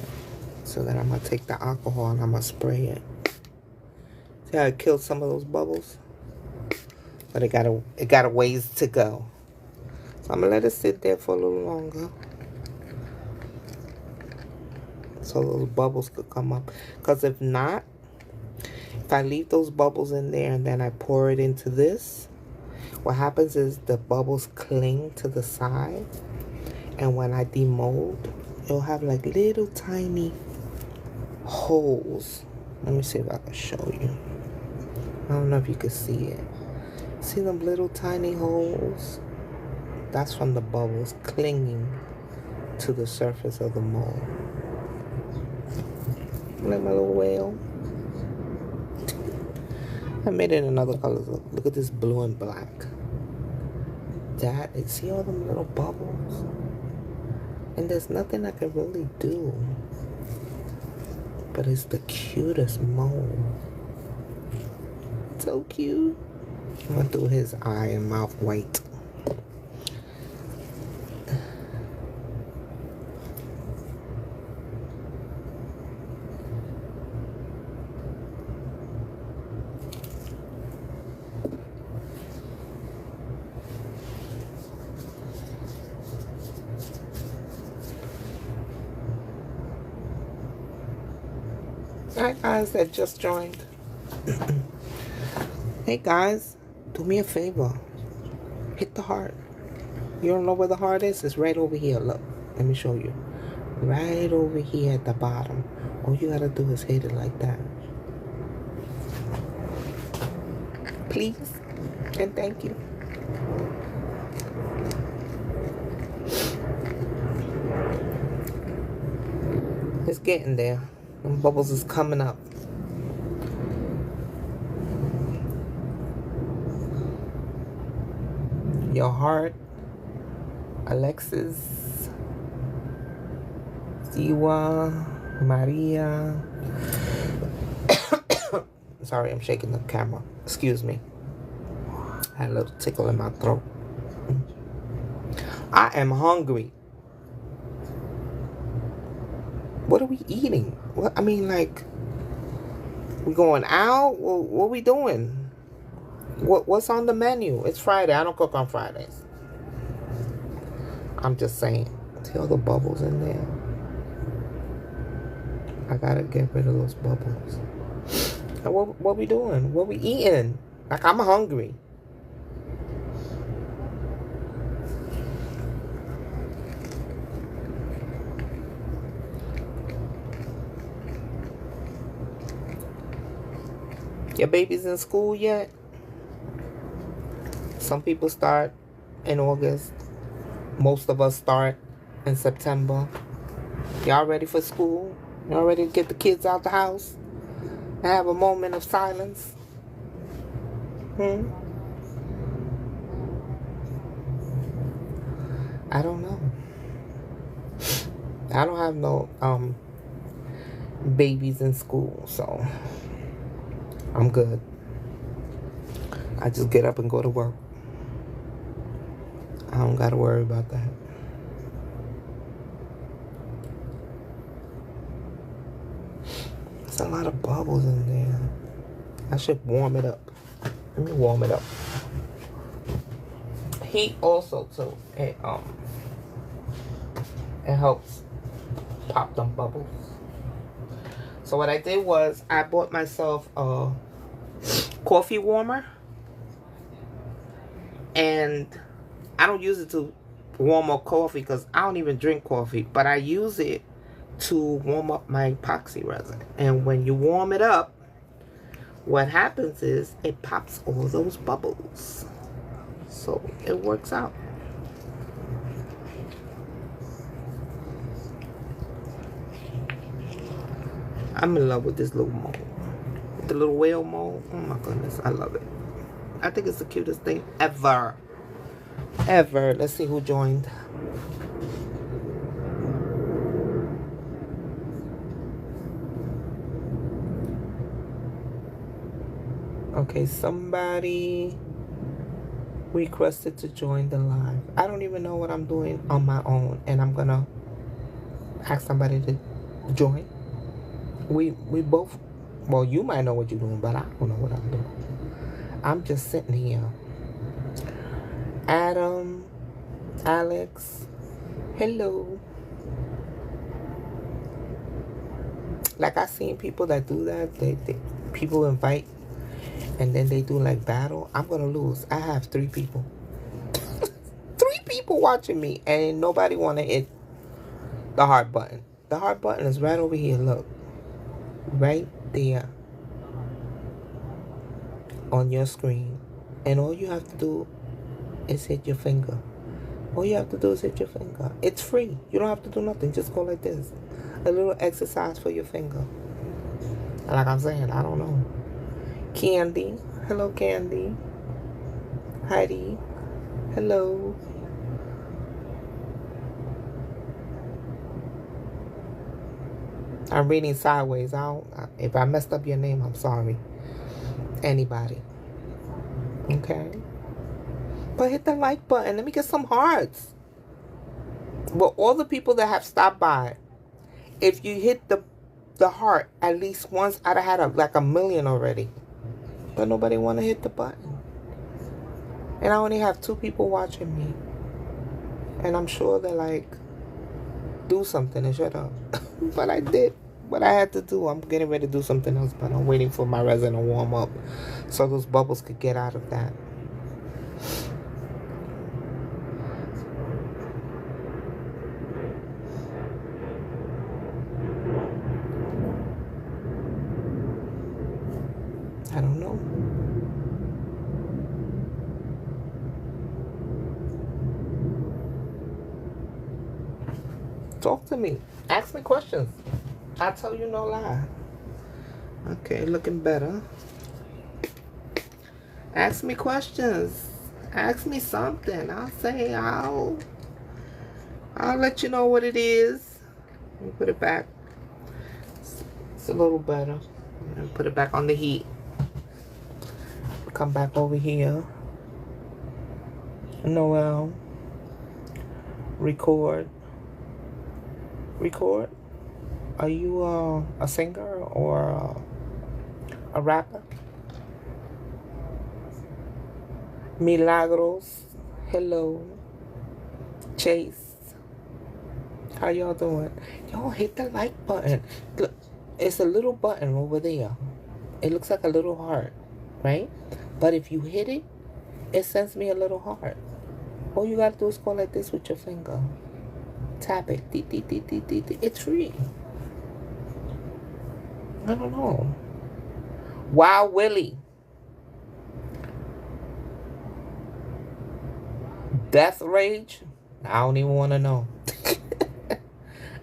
S3: So then I'm going to take the alcohol and I'm going to spray it. See how it killed some of those bubbles? But it got a ways to go. So I'm going to let it sit there for a little longer. So those bubbles could come up. Because if not, if I leave those bubbles in there and then I pour it into this, what happens is the bubbles cling to the side. And when I demold, it'll have like little tiny holes. Let me see if I can show you. I don't know if you can see it. See them little tiny holes? That's from the bubbles clinging to the surface of the mold. Like my little whale. I made it in other colors. Look at this blue and black. See all them little bubbles? And there's nothing I can really do. But it's the cutest mold. So cute. I'm gonna do his eye and mouth white. Hi guys that just joined. Hey guys, do me a favor. Hit the heart. You don't know where the heart is? It's right over here. Look, let me show you. Right over here at the bottom. All you gotta do is hit it like that. Please and thank you. It's getting there. Them bubbles is coming up. Your heart, Alexis, Siwa, Maria. Sorry, I'm shaking the camera. Excuse me. I had a little tickle in my throat. I am hungry. What are we eating? What I mean, like, we going out? What are we doing? What's on the menu? It's Friday. I don't cook on Fridays. I'm just saying. See all the bubbles in there? I gotta get rid of those bubbles. And what we doing? What we eating? Like, I'm hungry. Your baby's in school yet? Some people start in August. Most of us start in September. Y'all ready for school? Y'all ready to get the kids out the house? And have a moment of silence? I don't know. I don't have no babies in school, so I'm good. I just get up and go to work. I don't gotta worry about that. There's a lot of bubbles in there. I should warm it up. Let me warm it up. Heat also too. It helps pop them bubbles. So what I did was I bought myself a coffee warmer, and I don't use it to warm up coffee because I don't even drink coffee, but I use it to warm up my epoxy resin. And when you warm it up, what happens is it pops all those bubbles. So it works out. I'm in love with this little mold. The little whale mold. Oh my goodness, I love it. I think it's the cutest thing ever. Ever. Let's see who joined. Okay, somebody requested to join the live. I don't even know what I'm doing on my own, and I'm gonna ask somebody to join. We both, well, you might know what you're doing, but I don't know what I'm doing. I'm just sitting here. Adam, Alex, hello. Like, I seen people that do that. They people invite, and then they do like battle. I'm gonna lose. I have 3 people. 3 people watching me, and nobody wanna hit the heart button. The heart button is right over here. Look, right there on your screen, and all you have to do is hit your finger. All you have to do is hit your finger. It's free. You don't have to do nothing. Just go like this. A little exercise for your finger. Like I'm saying, I don't know. Candy. Hello, Candy. Heidi. Hello. I'm reading sideways. If I messed up your name, I'm sorry. Anybody. Okay. But hit the like button. Let me get some hearts. Well, all the people that have stopped by, if you hit the heart at least once, I'd have had like 1 million already. But nobody want to hit the button. And I only have 2 people watching me. And I'm sure they're like, do something and shut up. But I did what I had to do. I'm getting ready to do something else, but I'm waiting for my resin to warm up so those bubbles could get out of that. I don't know. Talk to me. Ask me questions. I'll tell you no lie. Okay, looking better. Ask me questions. Ask me something. I'll say I'll let you know what it is. Let me put it back. It's a little better. I'm gonna put it back on the heat. Come back over here. Noel. Record. Are you a singer or a rapper? Milagros. Hello. Chase. How y'all doing? Y'all hit the like button. Look, it's a little button over there. It looks like a little heart, right? But if you hit it, it sends me a little heart. All you gotta do is go like this with your finger. Tap it. It's free. I don't know. Wow, Willie. Death Rage? I don't even want to know.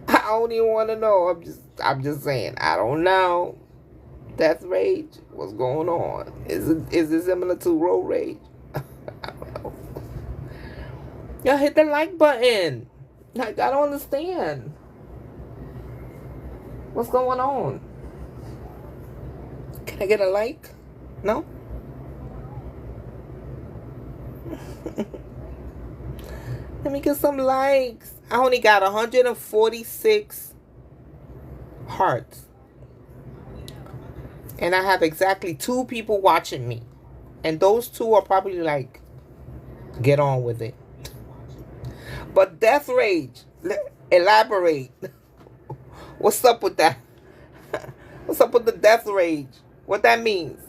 S3: I don't even want to know. I'm just saying. I don't know. Death Rage? What's going on? Is it similar to Road Rage? I don't know. Y'all hit the like button. Like, I don't understand. What's going on? Can I get a like? No? Let me get some likes. I only got 146 hearts. And I have exactly 2 people watching me. And those 2 are probably like, get on with it. But Death Rage, elaborate. What's up with that? What's up with the Death Rage? What that means?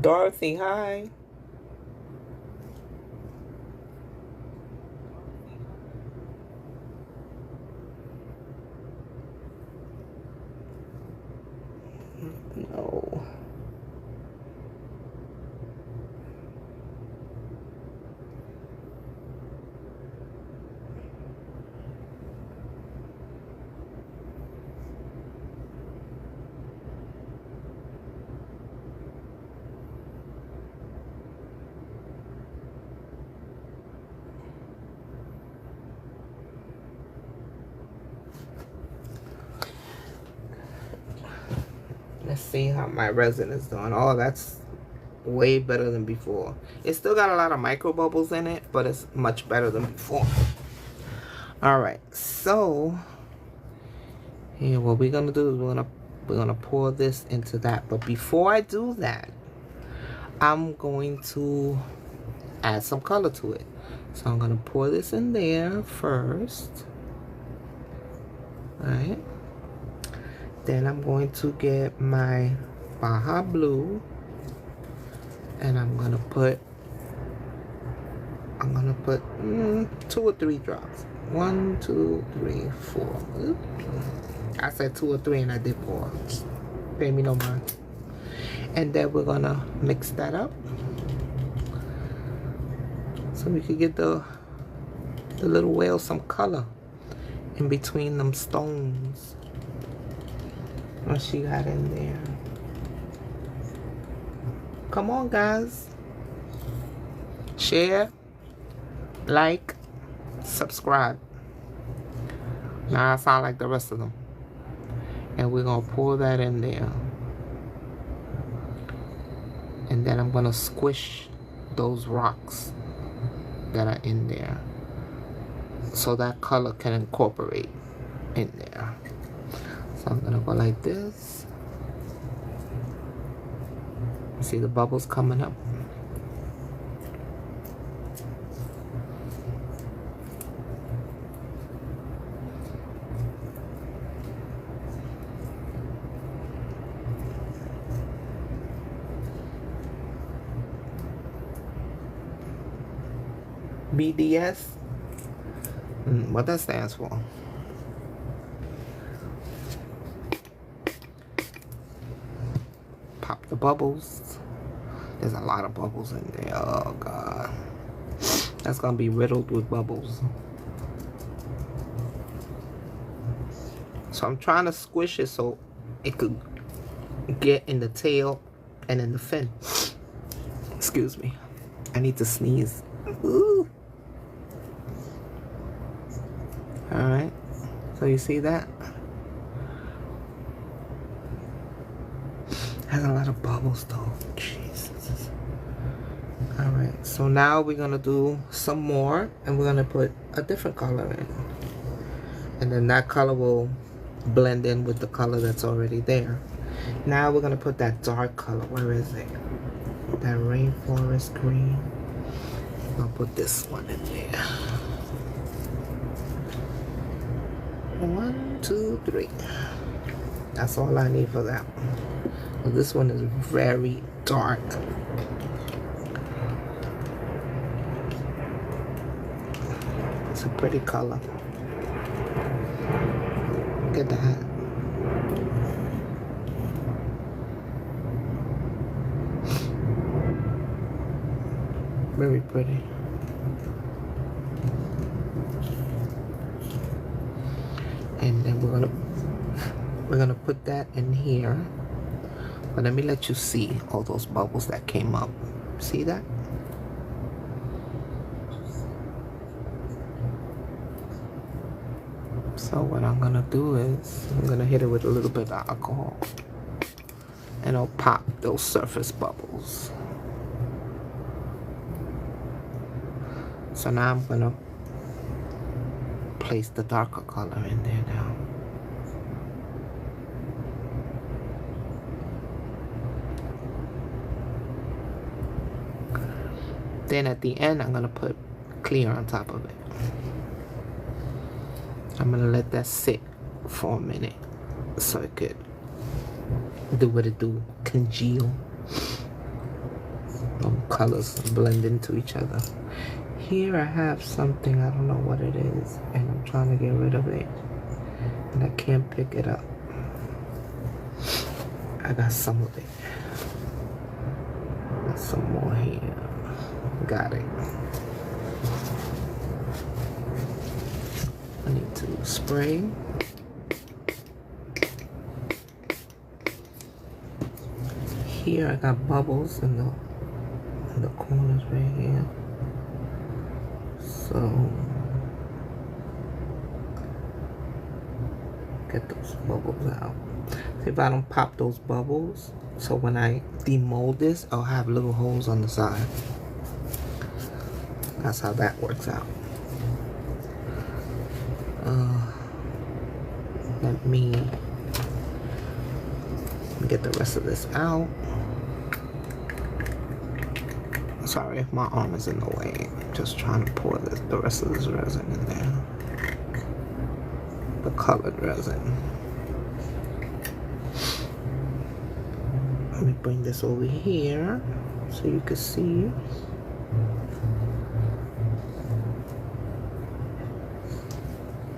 S3: Dorothy, hi. No. Let's see how my resin is doing. Oh, that's way better than before. It still got a lot of micro bubbles in it, but it's much better than before. All right, so here, what we're gonna do is we're gonna pour this into that. But before I do that, I'm going to add some color to it. So I'm gonna pour this in there first. All right. Then I'm going to get my Baja Blue, and I'm gonna put 2 or 3 drops. 1, 2, 3, 4. Oops. I said 2 or 3 and I did 4. Pay me no mind. And then we're gonna mix that up so we could get the little whale some color in between them stones. What she got in there? Come on, guys. Share, like, subscribe. Now I sound like the rest of them. And we're gonna pour that in there. And then I'm gonna squish those rocks that are in there so that color can incorporate in there. So I'm gonna go like this. See the bubbles coming up? BDS? What that stands for? Pop the bubbles. There's a lot of bubbles in there. Oh God. That's gonna be riddled with bubbles. So I'm trying to squish it so it could get in the tail and in the fin. Excuse me. I need to sneeze. Ooh. Alright. So you see that? Has a lot of bubbles though. Jesus. Alright, so now we're gonna do some more and we're gonna put a different color in. And then that color will blend in with the color that's already there. Now we're gonna put that dark color. Where is it? That rainforest green. I'll put this one in there. 1, 2, 3. That's all I need for that one. Well, this one is very dark. It's a pretty color. Look at that. Very pretty. And then we're gonna put that in here. But let me let you see all those bubbles that came up. See that? So what I'm gonna do is I'm gonna hit it with a little bit of alcohol, and it'll pop those surface bubbles. So now I'm gonna place the darker color in there now. Then at the end, I'm gonna put clear on top of it. I'm gonna let that sit for a minute so it could do what it do, congeal. Colors blend into each other. Here I have something, I don't know what it is, and I'm trying to get rid of it, and I can't pick it up. I got some of it. Got some more here. Got it. I need to spray. Here I got bubbles in the corners right here. So get those bubbles out. See if I don't pop those bubbles. So when I demold this, I'll have little holes on the side. That's how that works out. Let me get the rest of this out. Sorry if my arm is in the way. I'm just trying to pour the rest of this resin in there. The colored resin. Let me bring this over here so you can see.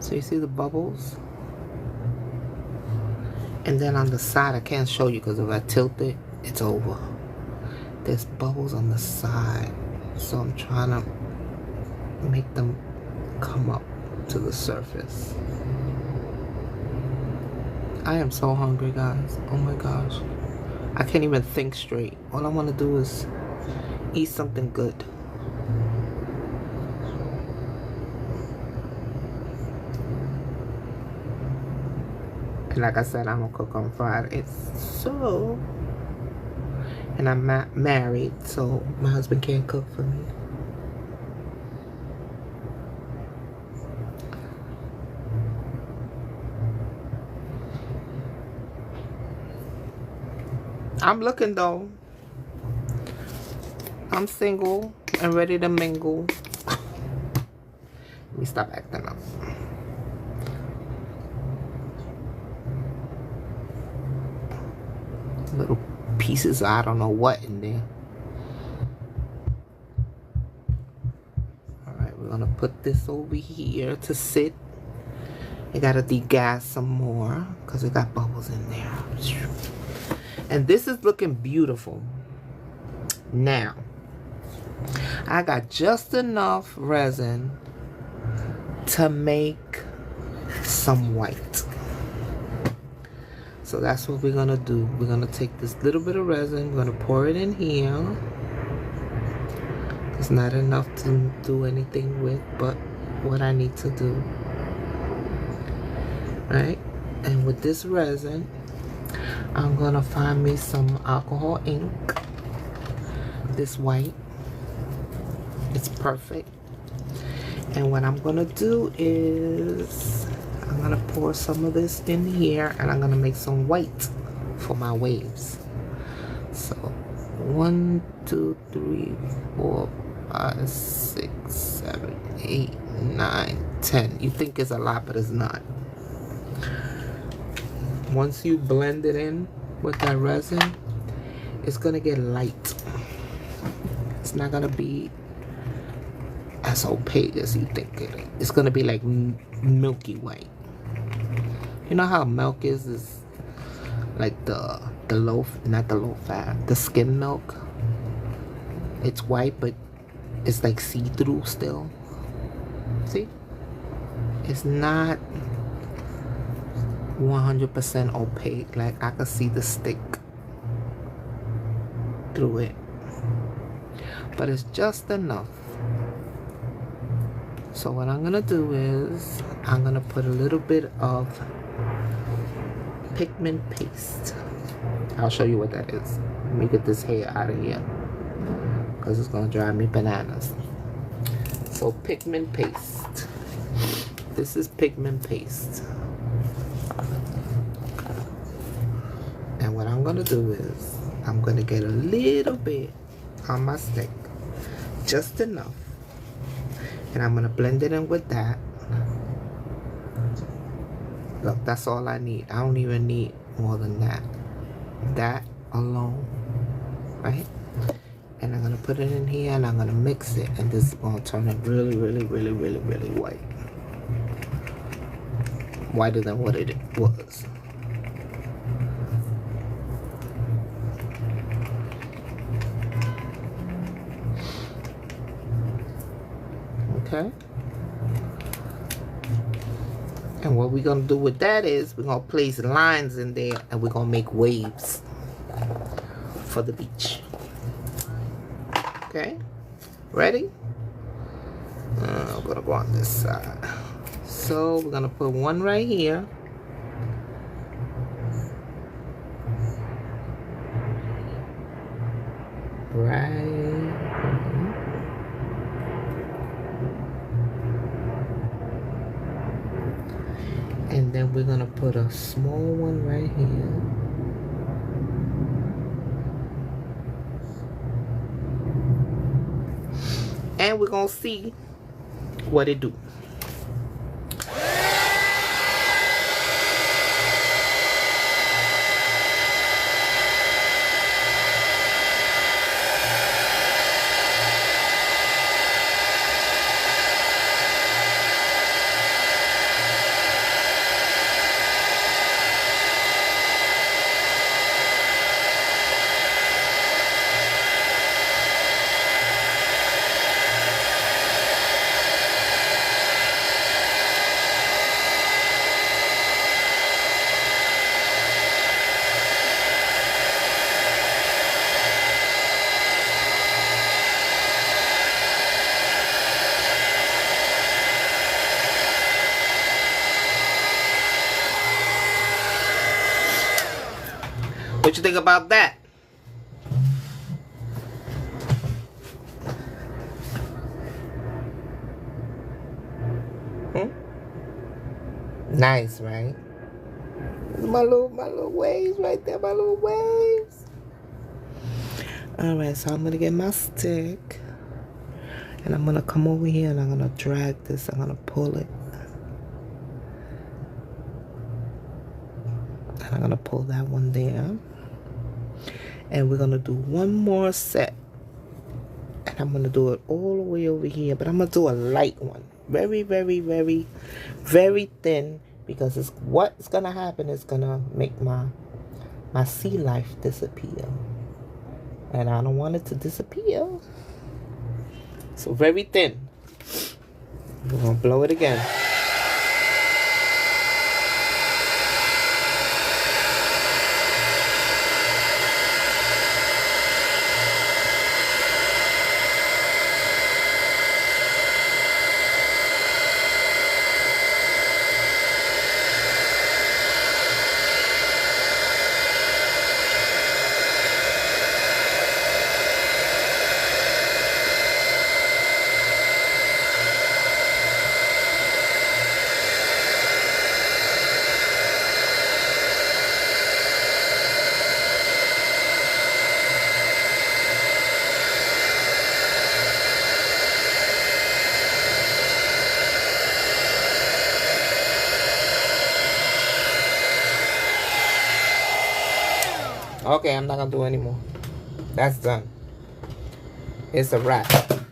S3: So you see the bubbles? And then on the side, I can't show you because if I tilt it, it's over. There's bubbles on the side. So I'm trying to make them come up to the surface. I am so hungry, guys. Oh my gosh. I can't even think straight. All I want to do is eat something good. And like I said, I don't cook on Fridays. So, and I'm married, so my husband can't cook for me. I'm looking though. I'm single and ready to mingle. Let me stop acting up. Little pieces of I don't know what in there. Alright, we're gonna put this over here to sit. I gotta degas some more because it got bubbles in there. And this is looking beautiful. Now, I got just enough resin to make some white. So that's what we're gonna do. We're gonna take this little bit of resin, we're gonna pour it in here. It's not enough to do anything with, but what I need to do. Right? And with this resin, I'm gonna find me some alcohol ink. This white. It's perfect. And what I'm gonna do is I'm gonna pour some of this in here and I'm gonna make some white for my waves. So 1, 2, 3, 4, 5, 6, 7, 8, 9, 10. You think it's a lot, but it's not. Once you blend it in with that resin, it's gonna get light. It's not gonna be as opaque as you think it is. It's gonna be like milky white. You know how milk is like the low, not the low fat, the skim milk. It's white, but it's like see-through still. See? It's not 100% opaque. Like I can see the stick through it, but it's just enough. So what I'm gonna do is I'm gonna put a little bit of pigment paste. I'll show you what that is. Let me get this hair out of here because it's gonna drive me bananas. So pigment paste. This is pigment paste. And what I'm gonna do is I'm gonna get a little bit on my stick, just enough, and I'm gonna blend it in with that. Look, that's all I need. I don't even need more than that. That alone, right? And I'm gonna put it in here and I'm gonna mix it, and this is gonna turn it really, really, really, really, really white. Whiter than what it was. Okay. And what we're gonna do with that is we're gonna place lines in there and we're gonna make waves for the beach. Okay, ready? I'm gonna go on this side. So we're gonna put one right here. right here. And then we're gonna put a small one right here. And we're gonna see what it do. What you think about that? Nice, right? My little waves right there, my little waves. Alright, so I'm gonna get my stick and I'm gonna come over here and I'm gonna drag this, I'm gonna pull it. And I'm gonna pull that one there. And we're gonna do one more set. And I'm gonna do it all the way over here, but I'm gonna do a light one. Very, very, very, very thin, because it's what's gonna happen is gonna make my sea life disappear. And I don't want it to disappear. So very thin. We're gonna blow it again. Okay, I'm not gonna do anymore. That's done. It's a wrap.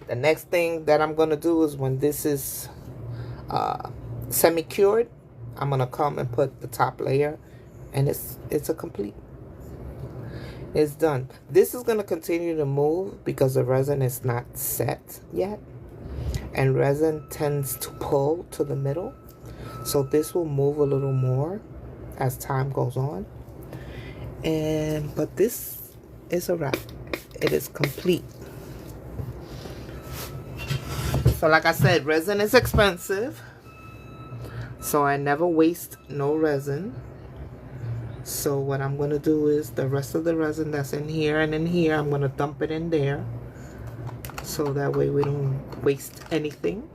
S3: The next thing that I'm gonna do is when this is semi-cured, I'm gonna come and put the top layer, and it's a complete. It's done. This is gonna continue to move because the resin is not set yet, and resin tends to pull to the middle, so this will move a little more as time goes on. But this is a wrap. It is complete. So like I said, resin is expensive, so I never waste no resin. So what I'm going to do is the rest of the resin that's in here and in here, I'm going to dump it in there, so that way we don't waste anything.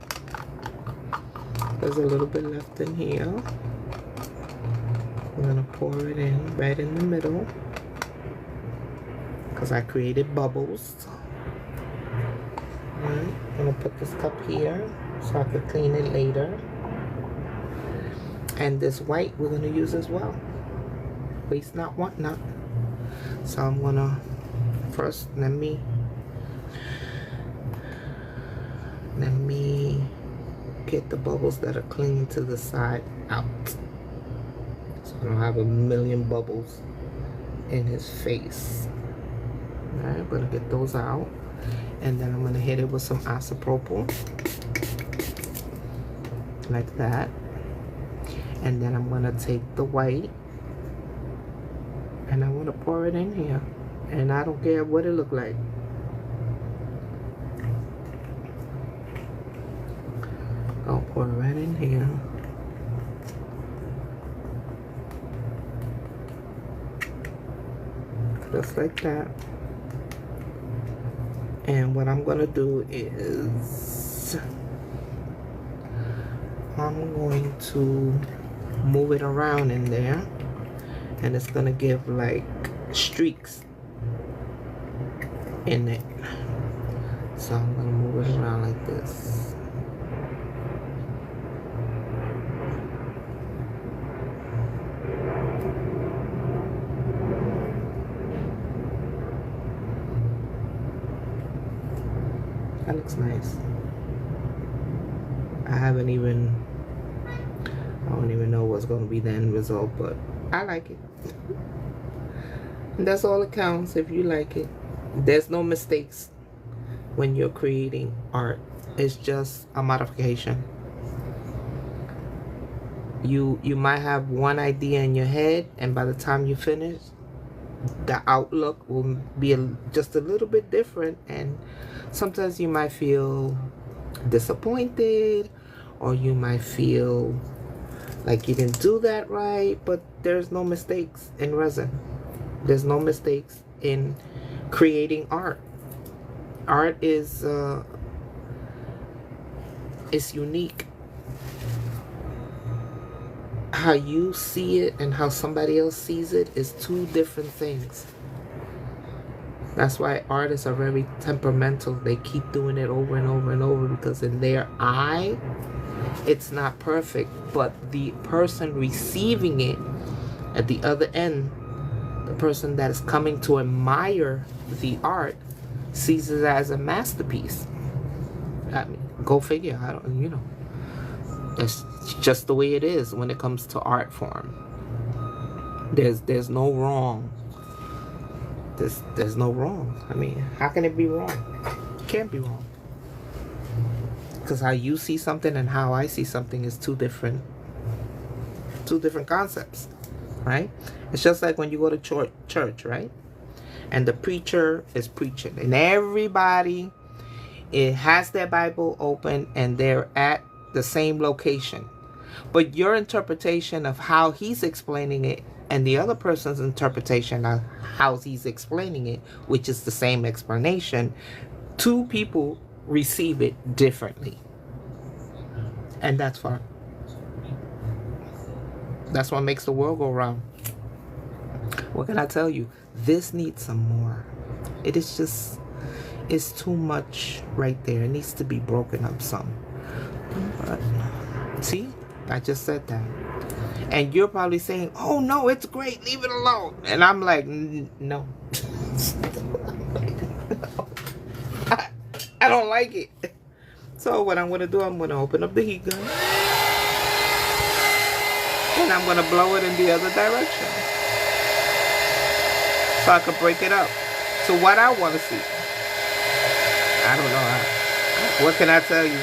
S3: There's a little bit left in here. We're going to pour it in right in the middle, because I created bubbles. Alright, I'm going to put this cup here so I could clean it later. And this white we're going to use as well. Waste not, want not. So I'm going to first, let me get the bubbles that are clinging to the side out. I don't have a million bubbles in his face. Alright, I'm gonna get those out, and then I'm gonna hit it with some isopropyl like that, and then I'm gonna take the white and I want to pour it in here, and I don't care what it look like. I'll pour it right in here. Just like that. And what I'm gonna do is I'm going to move it around in there, and it's gonna give like streaks in it. So I'm gonna move it around like this. That looks nice. I don't even know what's gonna be the end result, but I like it. And that's all that counts. If you like it, there's no mistakes when you're creating art. It's just a modification. You might have one idea in your head, and by the time you finish, the outlook will be just a little bit different, and sometimes you might feel disappointed, or you might feel like you didn't do that right. But there's no mistakes in resin. There's no mistakes in creating art. Art is unique. How you see it and how somebody else sees it is two different things. That's why artists are very temperamental. They keep doing it over and over and over, because in their eye, it's not perfect. But the person receiving it at the other end, the person that is coming to admire the art, sees it as a masterpiece. I mean, go figure. I don't, you know. That's just the way it is when it comes to art form. There's no wrong. There's no wrong. I mean, how can it be wrong? It can't be wrong. Because how you see something and how I see something is two different concepts, right? It's just like when you go to church, right? And the preacher is preaching, and everybody, it has their Bible open, and they're at the same location. But your interpretation of how he's explaining it and the other person's interpretation of how he's explaining it, which is the same explanation, two people receive it differently. And that's fine. That's what makes the world go round. What can I tell you? This needs some more. It is just, it's too much right there. It needs to be broken up some. But see, I just said that. And you're probably saying, oh no, it's great, leave it alone. And I'm like, no. I don't like it. So what I'm gonna do, I'm gonna open up the heat gun, and I'm gonna blow it in the other direction, so I can break it up to what I want to see. I don't know. What can I tell you?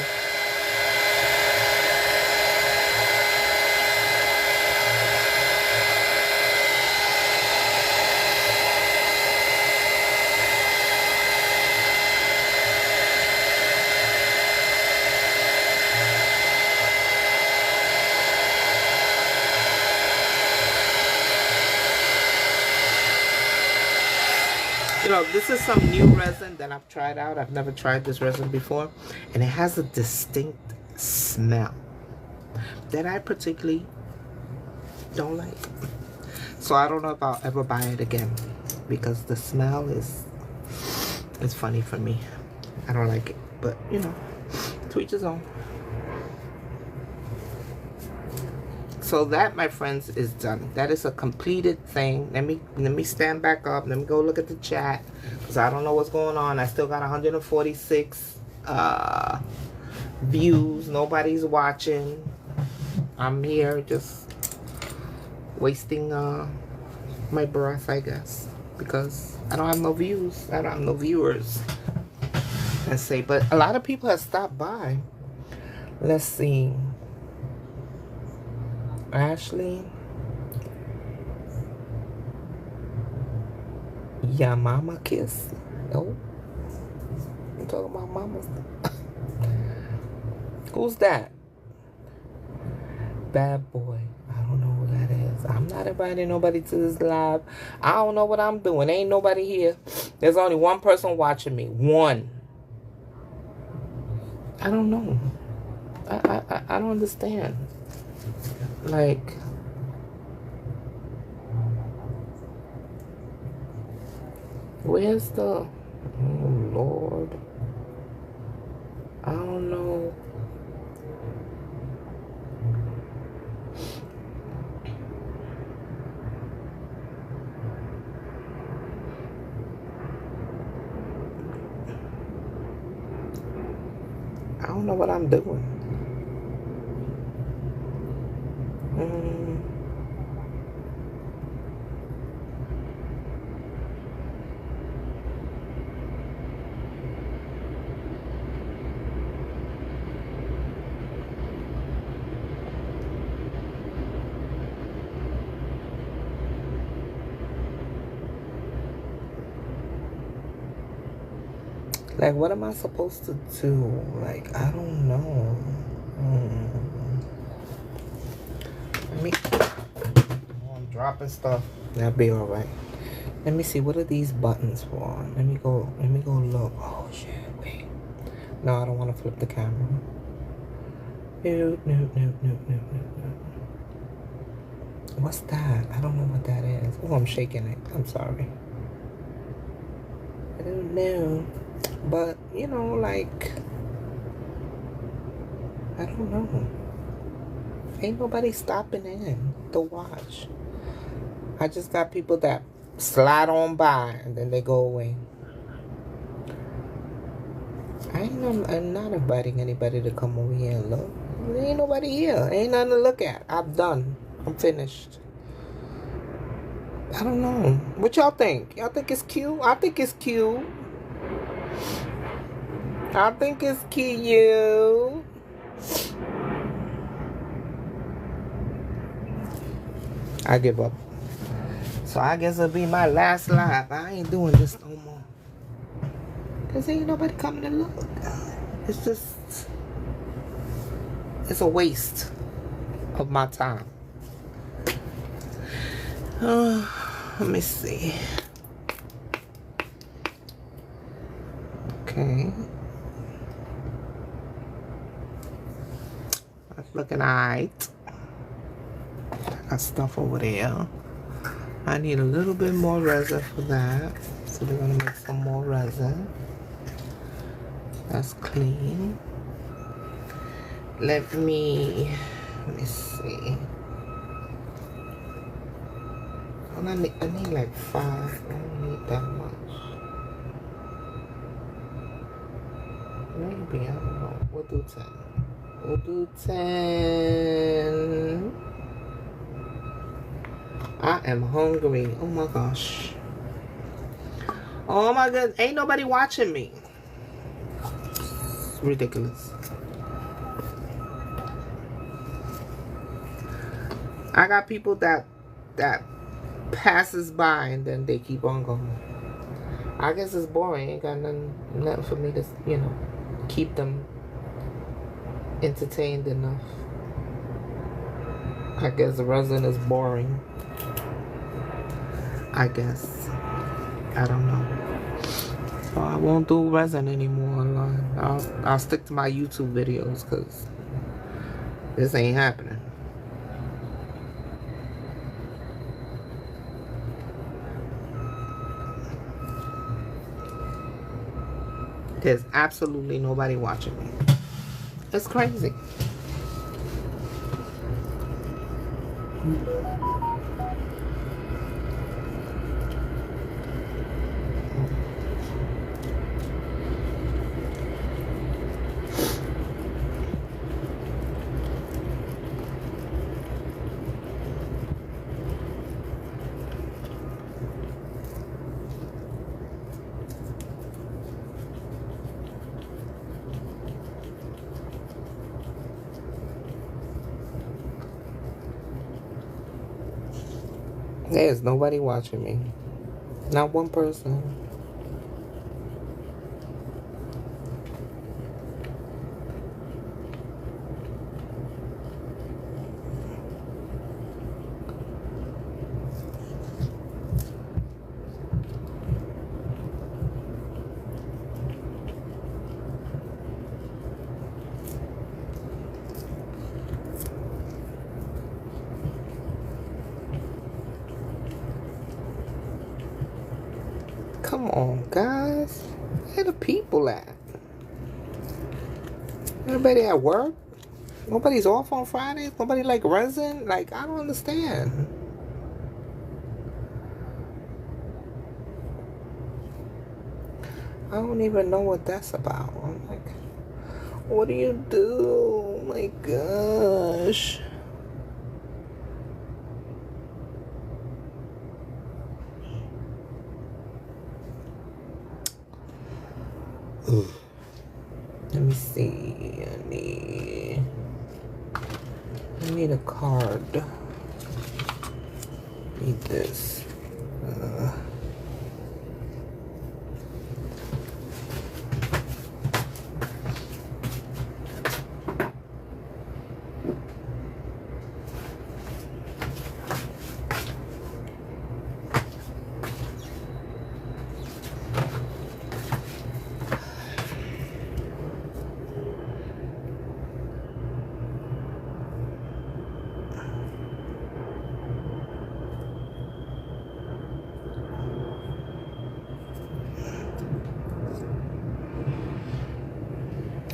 S3: You know, this is some new resin that I've tried out. I've never tried this resin before, and it has a distinct smell that I particularly don't like. So I don't know if I'll ever buy it again, because the smell is funny for me. I don't like it, but you know, to each his own. So that, my friends, is done. That is a completed thing. Let me stand back up. Let me go look at the chat, because I don't know what's going on. I still got 146 views. Nobody's watching. I'm here just wasting my breath, I guess, because I don't have no views. I don't have no viewers. Let's see. But a lot of people have stopped by. Let's see. Ashley, ya mama kiss. Oh, I'm talking about mamas. Who's that? Bad boy. I don't know who that is. I'm not not inviting nobody to this live. I don't know what I'm doing. Ain't nobody here. There's only one person watching me. One. I don't know. I don't understand. Like, where's the... Oh, Lord. I don't know. I don't know what I'm doing. Like, what am I supposed to do? Like, I don't know. Let me... Oh, I'm dropping stuff. That'll be alright. Let me see. What are these buttons for? Let me go look. Oh, shit. Wait. No, I don't want to flip the camera. No. What's that? I don't know what that is. Oh, I'm shaking it. I'm sorry. I don't know. But, you know, like, I don't know. Ain't nobody stopping in to watch. I just got people that slide on by and then they go away. I'm not inviting anybody to come over here and look. There ain't nobody here. Ain't nothing to look at. I'm done. I'm finished. I don't know. What y'all think? Y'all think it's cute? I think it's cute. I think it's cute. I give up. So I guess it'll be my last live. I ain't doing this no more. Cause ain't nobody coming to look. It's just... It's a waste of my time. Let me see. Okay. That's looking alright. I got stuff over there. I need a little bit more resin for that. So we're gonna make some more resin. That's clean. Let me see. I need like 5. I don't need that much. Maybe, I don't know. We'll do 10. We'll do 10. I am hungry. Oh my gosh. Oh my god. Ain't nobody watching me. It's ridiculous. I got people that passes by and then they keep on going. I guess it's boring. Ain't got nothing for me to, you know, keep them entertained enough. I guess the resin is boring. I guess. I don't know. So I won't do resin anymore online. I'll stick to my YouTube videos because this ain't happening. There's absolutely nobody watching me. It's crazy. There's nobody watching me. Not one person. Come on, guys. Where the people at? Everybody at work? Nobody's off on Fridays? Nobody like resin? Like, I don't understand. I don't even know what that's about. I'm like, what do you do? Oh my gosh. Let me see. I need a card. Need this.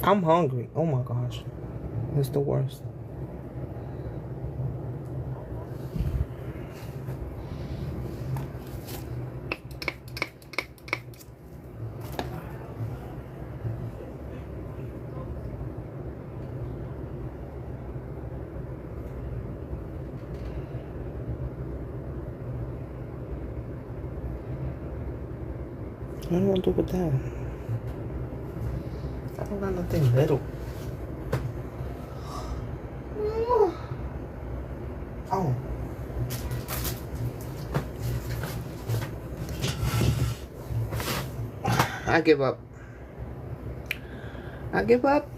S3: I'm hungry. Oh my gosh. It's the worst. What do I do with that? I don't got nothing little. Oh. I give up. I give up.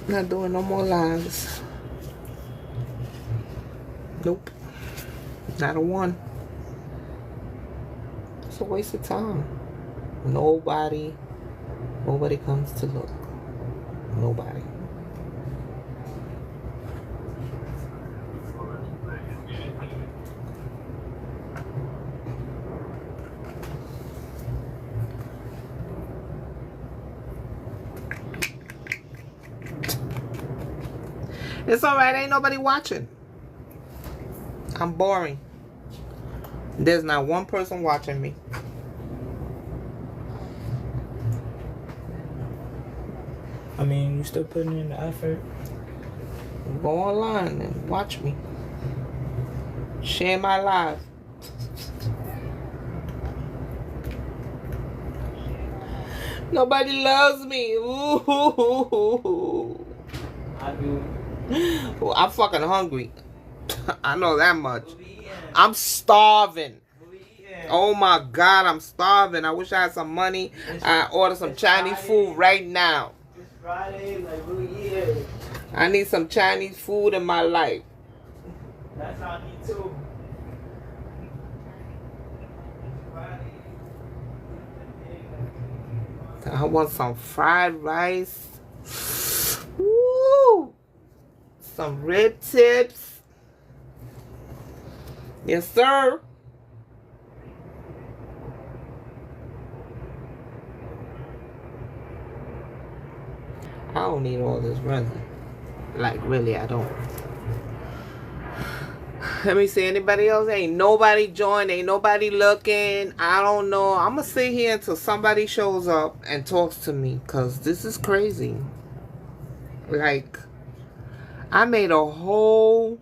S3: Not doing no more lives. Nope. Not a one. It's a waste of time. Nobody comes to look. Nobody. It's alright, ain't nobody watching. I'm boring. There's not one person watching me.
S4: I mean, you still putting in the effort.
S3: Go online and watch me. Share my life. Nobody loves me. Ooh.
S4: I do.
S3: Well, I'm fucking hungry. I know that much. I'm starving. Oh my God, I'm starving. I wish I had some money. I order some Chinese food right now.
S4: It's Friday, like, yeah.
S3: I need some Chinese food in my life.
S4: That's how I need too.
S3: I want some fried rice. Woo! Some rib tips. Yes, sir. I don't need all this resin. Like, really, I don't. Let me see. Anybody else? Ain't nobody joined. Ain't nobody looking. I don't know. I'm going to sit here until somebody shows up and talks to me. Because this is crazy. Like, I made a whole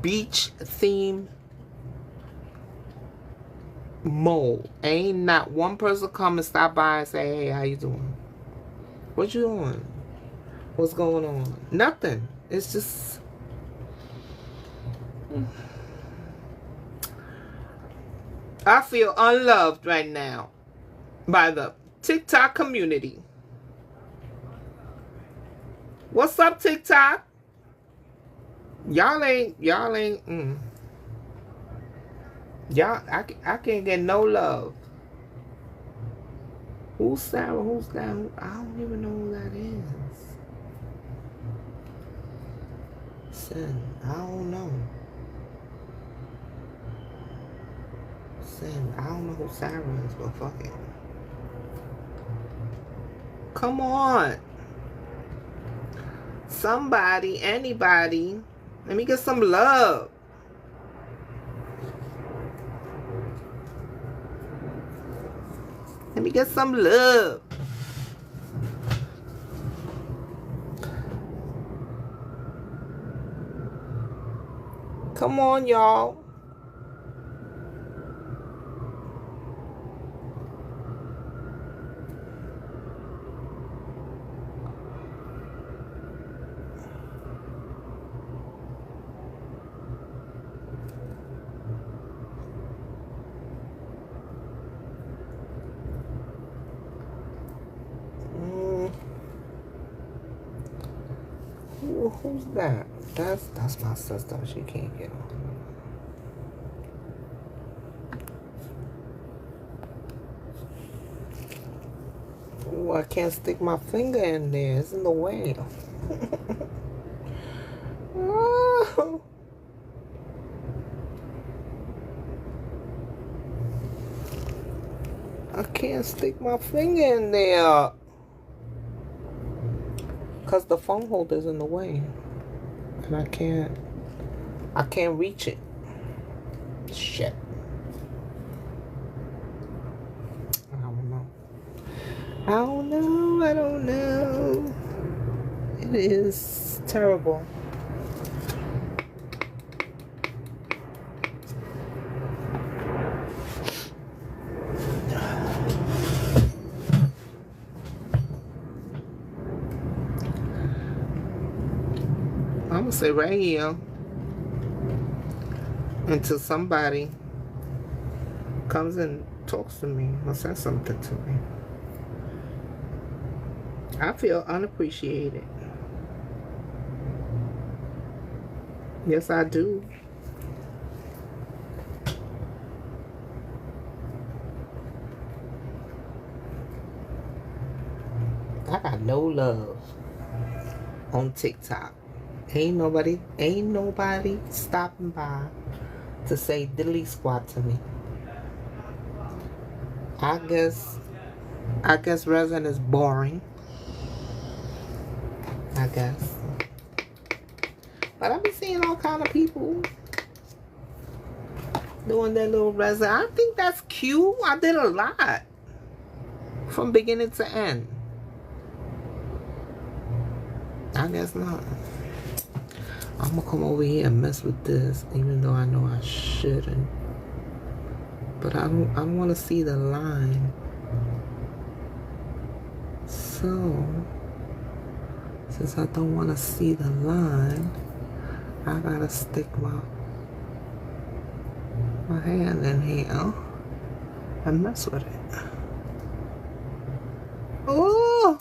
S3: beach theme mold. Ain't not one person come and stop by and say, hey, how you doing? What you doing? What's going on? Nothing. It's just... I feel unloved right now by the TikTok community. What's up, TikTok? Y'all ain't, Y'all, I can't get no love. Who's Sarah? Who's that? I don't even know who that is. Sin, I don't know. send. I don't know who Sarah is, but fuck it. Come on. Somebody, anybody. Let me get some love. Let me get some love. Come on, y'all. Who's that? That's my sister. She can't get on. Oh, I can't stick my finger in there. It's in the way. Oh. I can't stick my finger in there. Because the phone holder's in the way. And I can't reach it. Shit. I don't know. I don't know. It is terrible. I'm gonna sit right here until somebody comes and talks to me or says something to me. I feel unappreciated. Yes, I do. I got no love on TikTok. Ain't nobody stopping by to say diddly squat to me. I guess resin is boring. I guess. But I be seeing all kind of people doing their little resin. I think that's cute. I did a lot from beginning to end. I guess not. I'm gonna come over here and mess with this, even though I know I shouldn't. But I don't want to see the line. So, since I don't want to see the line, I gotta stick my hand in here and mess with it. Oh,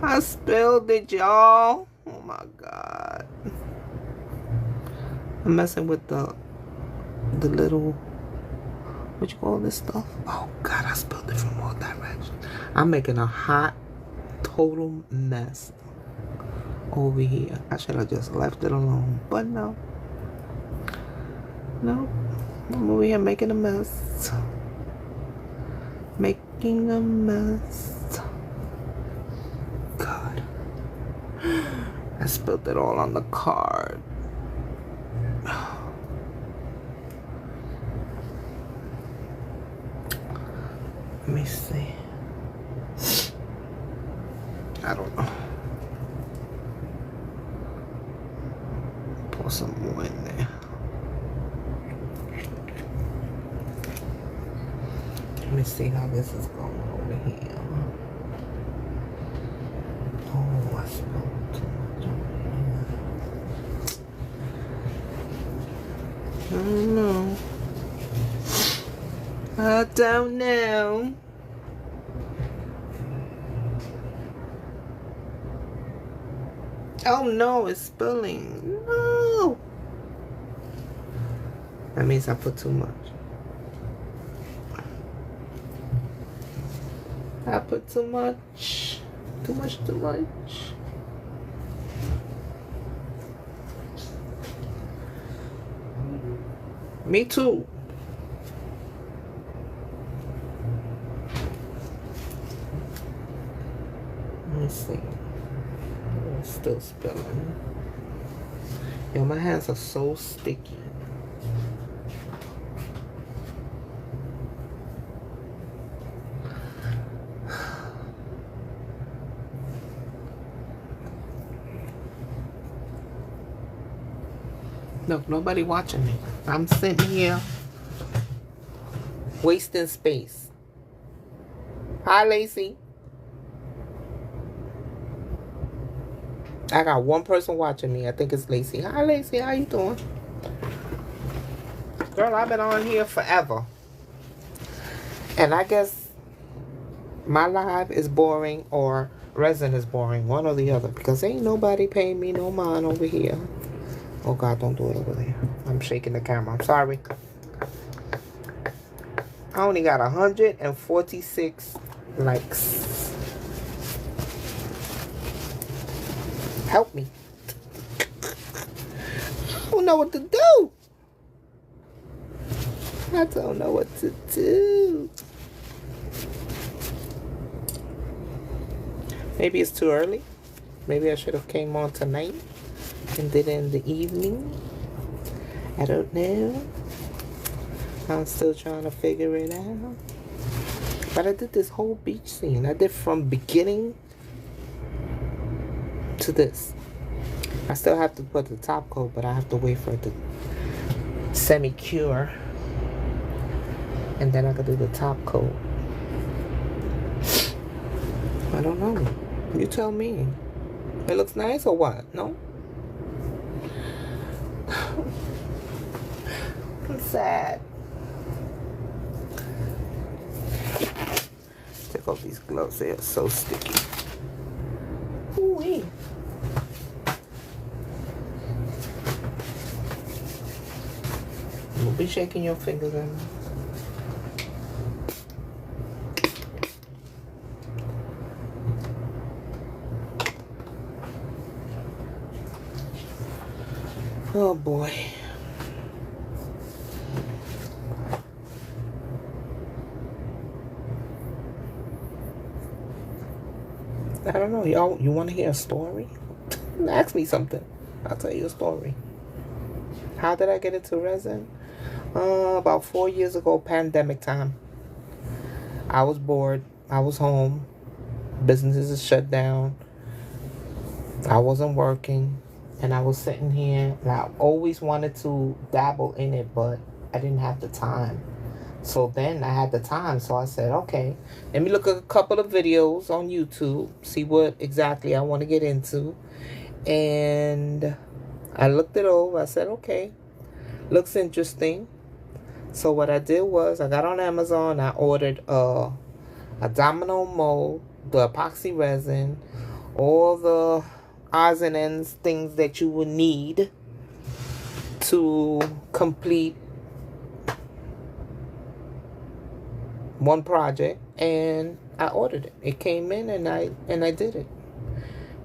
S3: I spilled it, y'all. Oh my God. I'm messing with the little, what you call this stuff? Oh God, I spilled it from all directions. I'm making a hot, total mess over here. I should have just left it alone, but no. No, I'm over here making a mess. Making a mess. God. I spilled it all on the card. Let me see. I don't know. Pour some more in there. Let me see how this is going over here. Oh, I spilled too much over here. I don't know. I don't know. Oh no, it's spilling. No. That means I put too much. I put too much. Too much. Me too. still spilling. Yo, my hands are so sticky. Look, nobody watching me. I'm sitting here wasting space. Hi, Lacey. I got one person watching me. I think it's Lacey. Hi, Lacey. How you doing? Girl, I've been on here forever. And I guess my live is boring or Resin is boring. One or the other. Because ain't nobody paying me no mind over here. Oh, God, don't do it over there. I'm shaking the camera. I'm sorry. I only got 146 likes. Help me. I don't know what to do. I don't know what to do. Maybe it's too early. Maybe I should have came on tonight and did it in the evening. I don't know. I'm still trying to figure it out. But I did this whole beach scene. I did from beginning to this. I still have to put the top coat, but I have to wait for it to semi-cure. And then I can do the top coat. I don't know. You tell me. It looks nice or what? No? I'm sad. Take off these gloves. They are so sticky. Ooh-wee. Don't be shaking your fingers in. Oh boy. I don't know, y'all. You want to hear a story? Ask me something. I'll tell you a story. How did I get into resin? About 4 years ago, pandemic time. I was bored. I was home. Businesses is shut down. I wasn't working. And I was sitting here. And I always wanted to dabble in it, but I didn't have the time. So then I had the time. So I said, okay, let me look at a couple of videos on YouTube. See what exactly I want to get into. And I looked it over. I said, okay, looks interesting. So what I did was I got on Amazon. I ordered a domino mold, the epoxy resin, all the odds and ends, things that you would need to complete one project, and I ordered it. It came in, and I did it.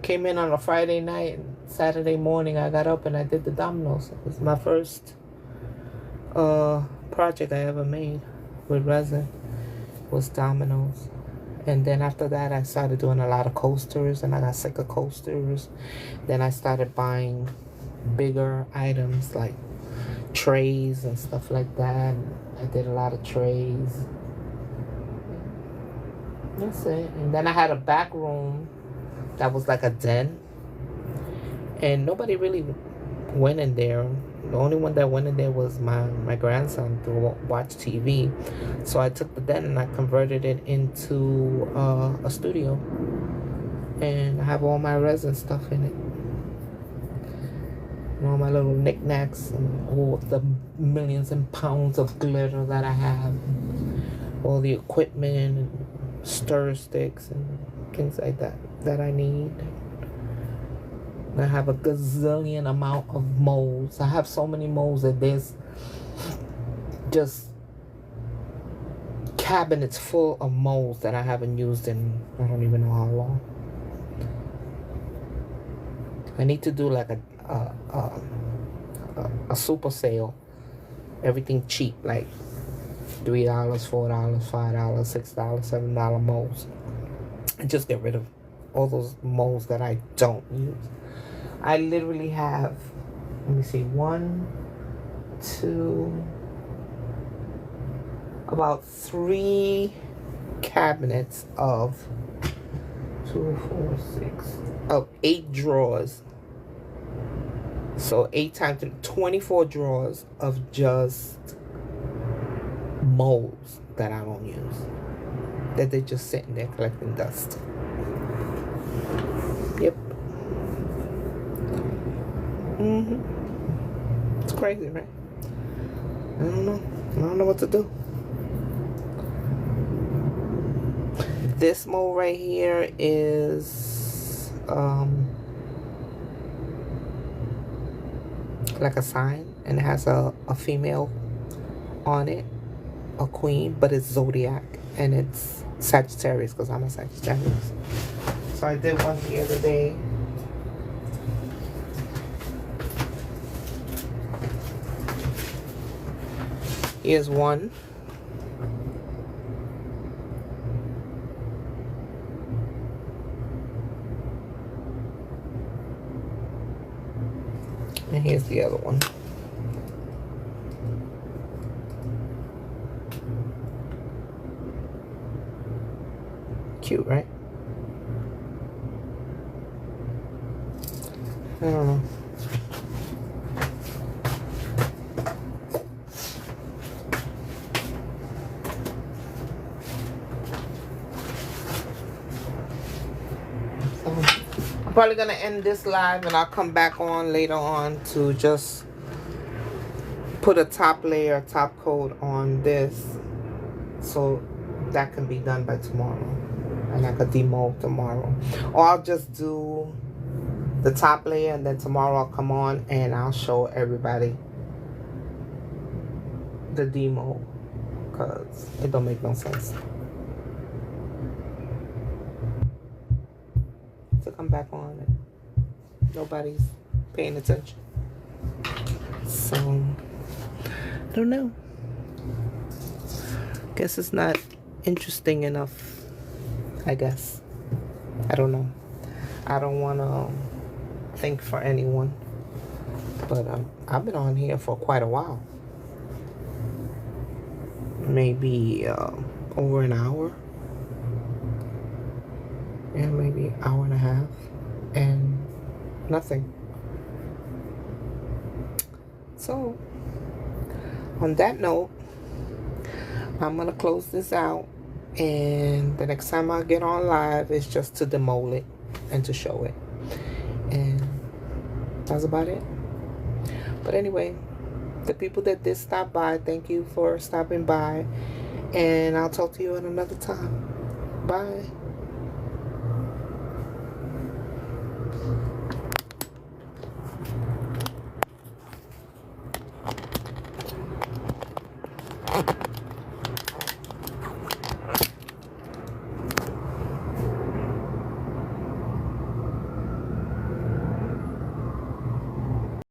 S3: Came in on a Friday night, and Saturday morning I got up and I did the dominoes. It was my first project I ever made with resin, was dominoes. And then after that I started doing a lot of coasters, and I got sick of coasters. Then I started buying bigger items like trays and stuff like that. I did a lot of trays. That's it. And then I had a back room that was like a den, and nobody really went in there. The only one that went in there was my grandson to watch TV. So I took the den and I converted it into a studio, and I have all my resin stuff in it, and all my little knickknacks and all the millions and pounds of glitter that I have, all the equipment and stir sticks and things like that I need. I have a gazillion amount of molds. I have so many molds that there's just cabinets full of molds that I haven't used in I don't even know how long. I need to do like a super sale. Everything cheap, like $3, $4, $5, $6, $7 molds. And just get rid of all those molds that I don't use. I literally have, let me see, 1, 2, about 3 cabinets of 2, 4, 6, of 8 drawers. So 8 times 3, 24 drawers of just molds that I don't use. That they're just sitting there collecting dust. Yep. It's crazy, right? I don't know. I don't know what to do. This mold right here is like a sign, and it has a female on it, a queen, but it's zodiac, and it's Sagittarius because I'm a Sagittarius. So I did one the other day. Here's one. And here's the other one. Cute, right? I don't know. I'm probably gonna end this live and I'll come back on later on to just put a top layer, top coat on this, so that can be done by tomorrow, and I could demold tomorrow. Or I'll just do the top layer and then tomorrow I'll come on and I'll show everybody the demold, because it don't make no sense to come back on and nobody's paying attention. So I don't know. Guess it's not interesting enough, I guess. I don't know. I don't want to think for anyone, but I've been on here for quite a while. Maybe over an hour. Yeah, maybe an hour and a half, and nothing. So on that note, I'm gonna close this out, and the next time I get on live is just to demold it and to show it, and that's about it. But anyway, the people that did stop by, thank you for stopping by, and I'll talk to you at another time. Bye.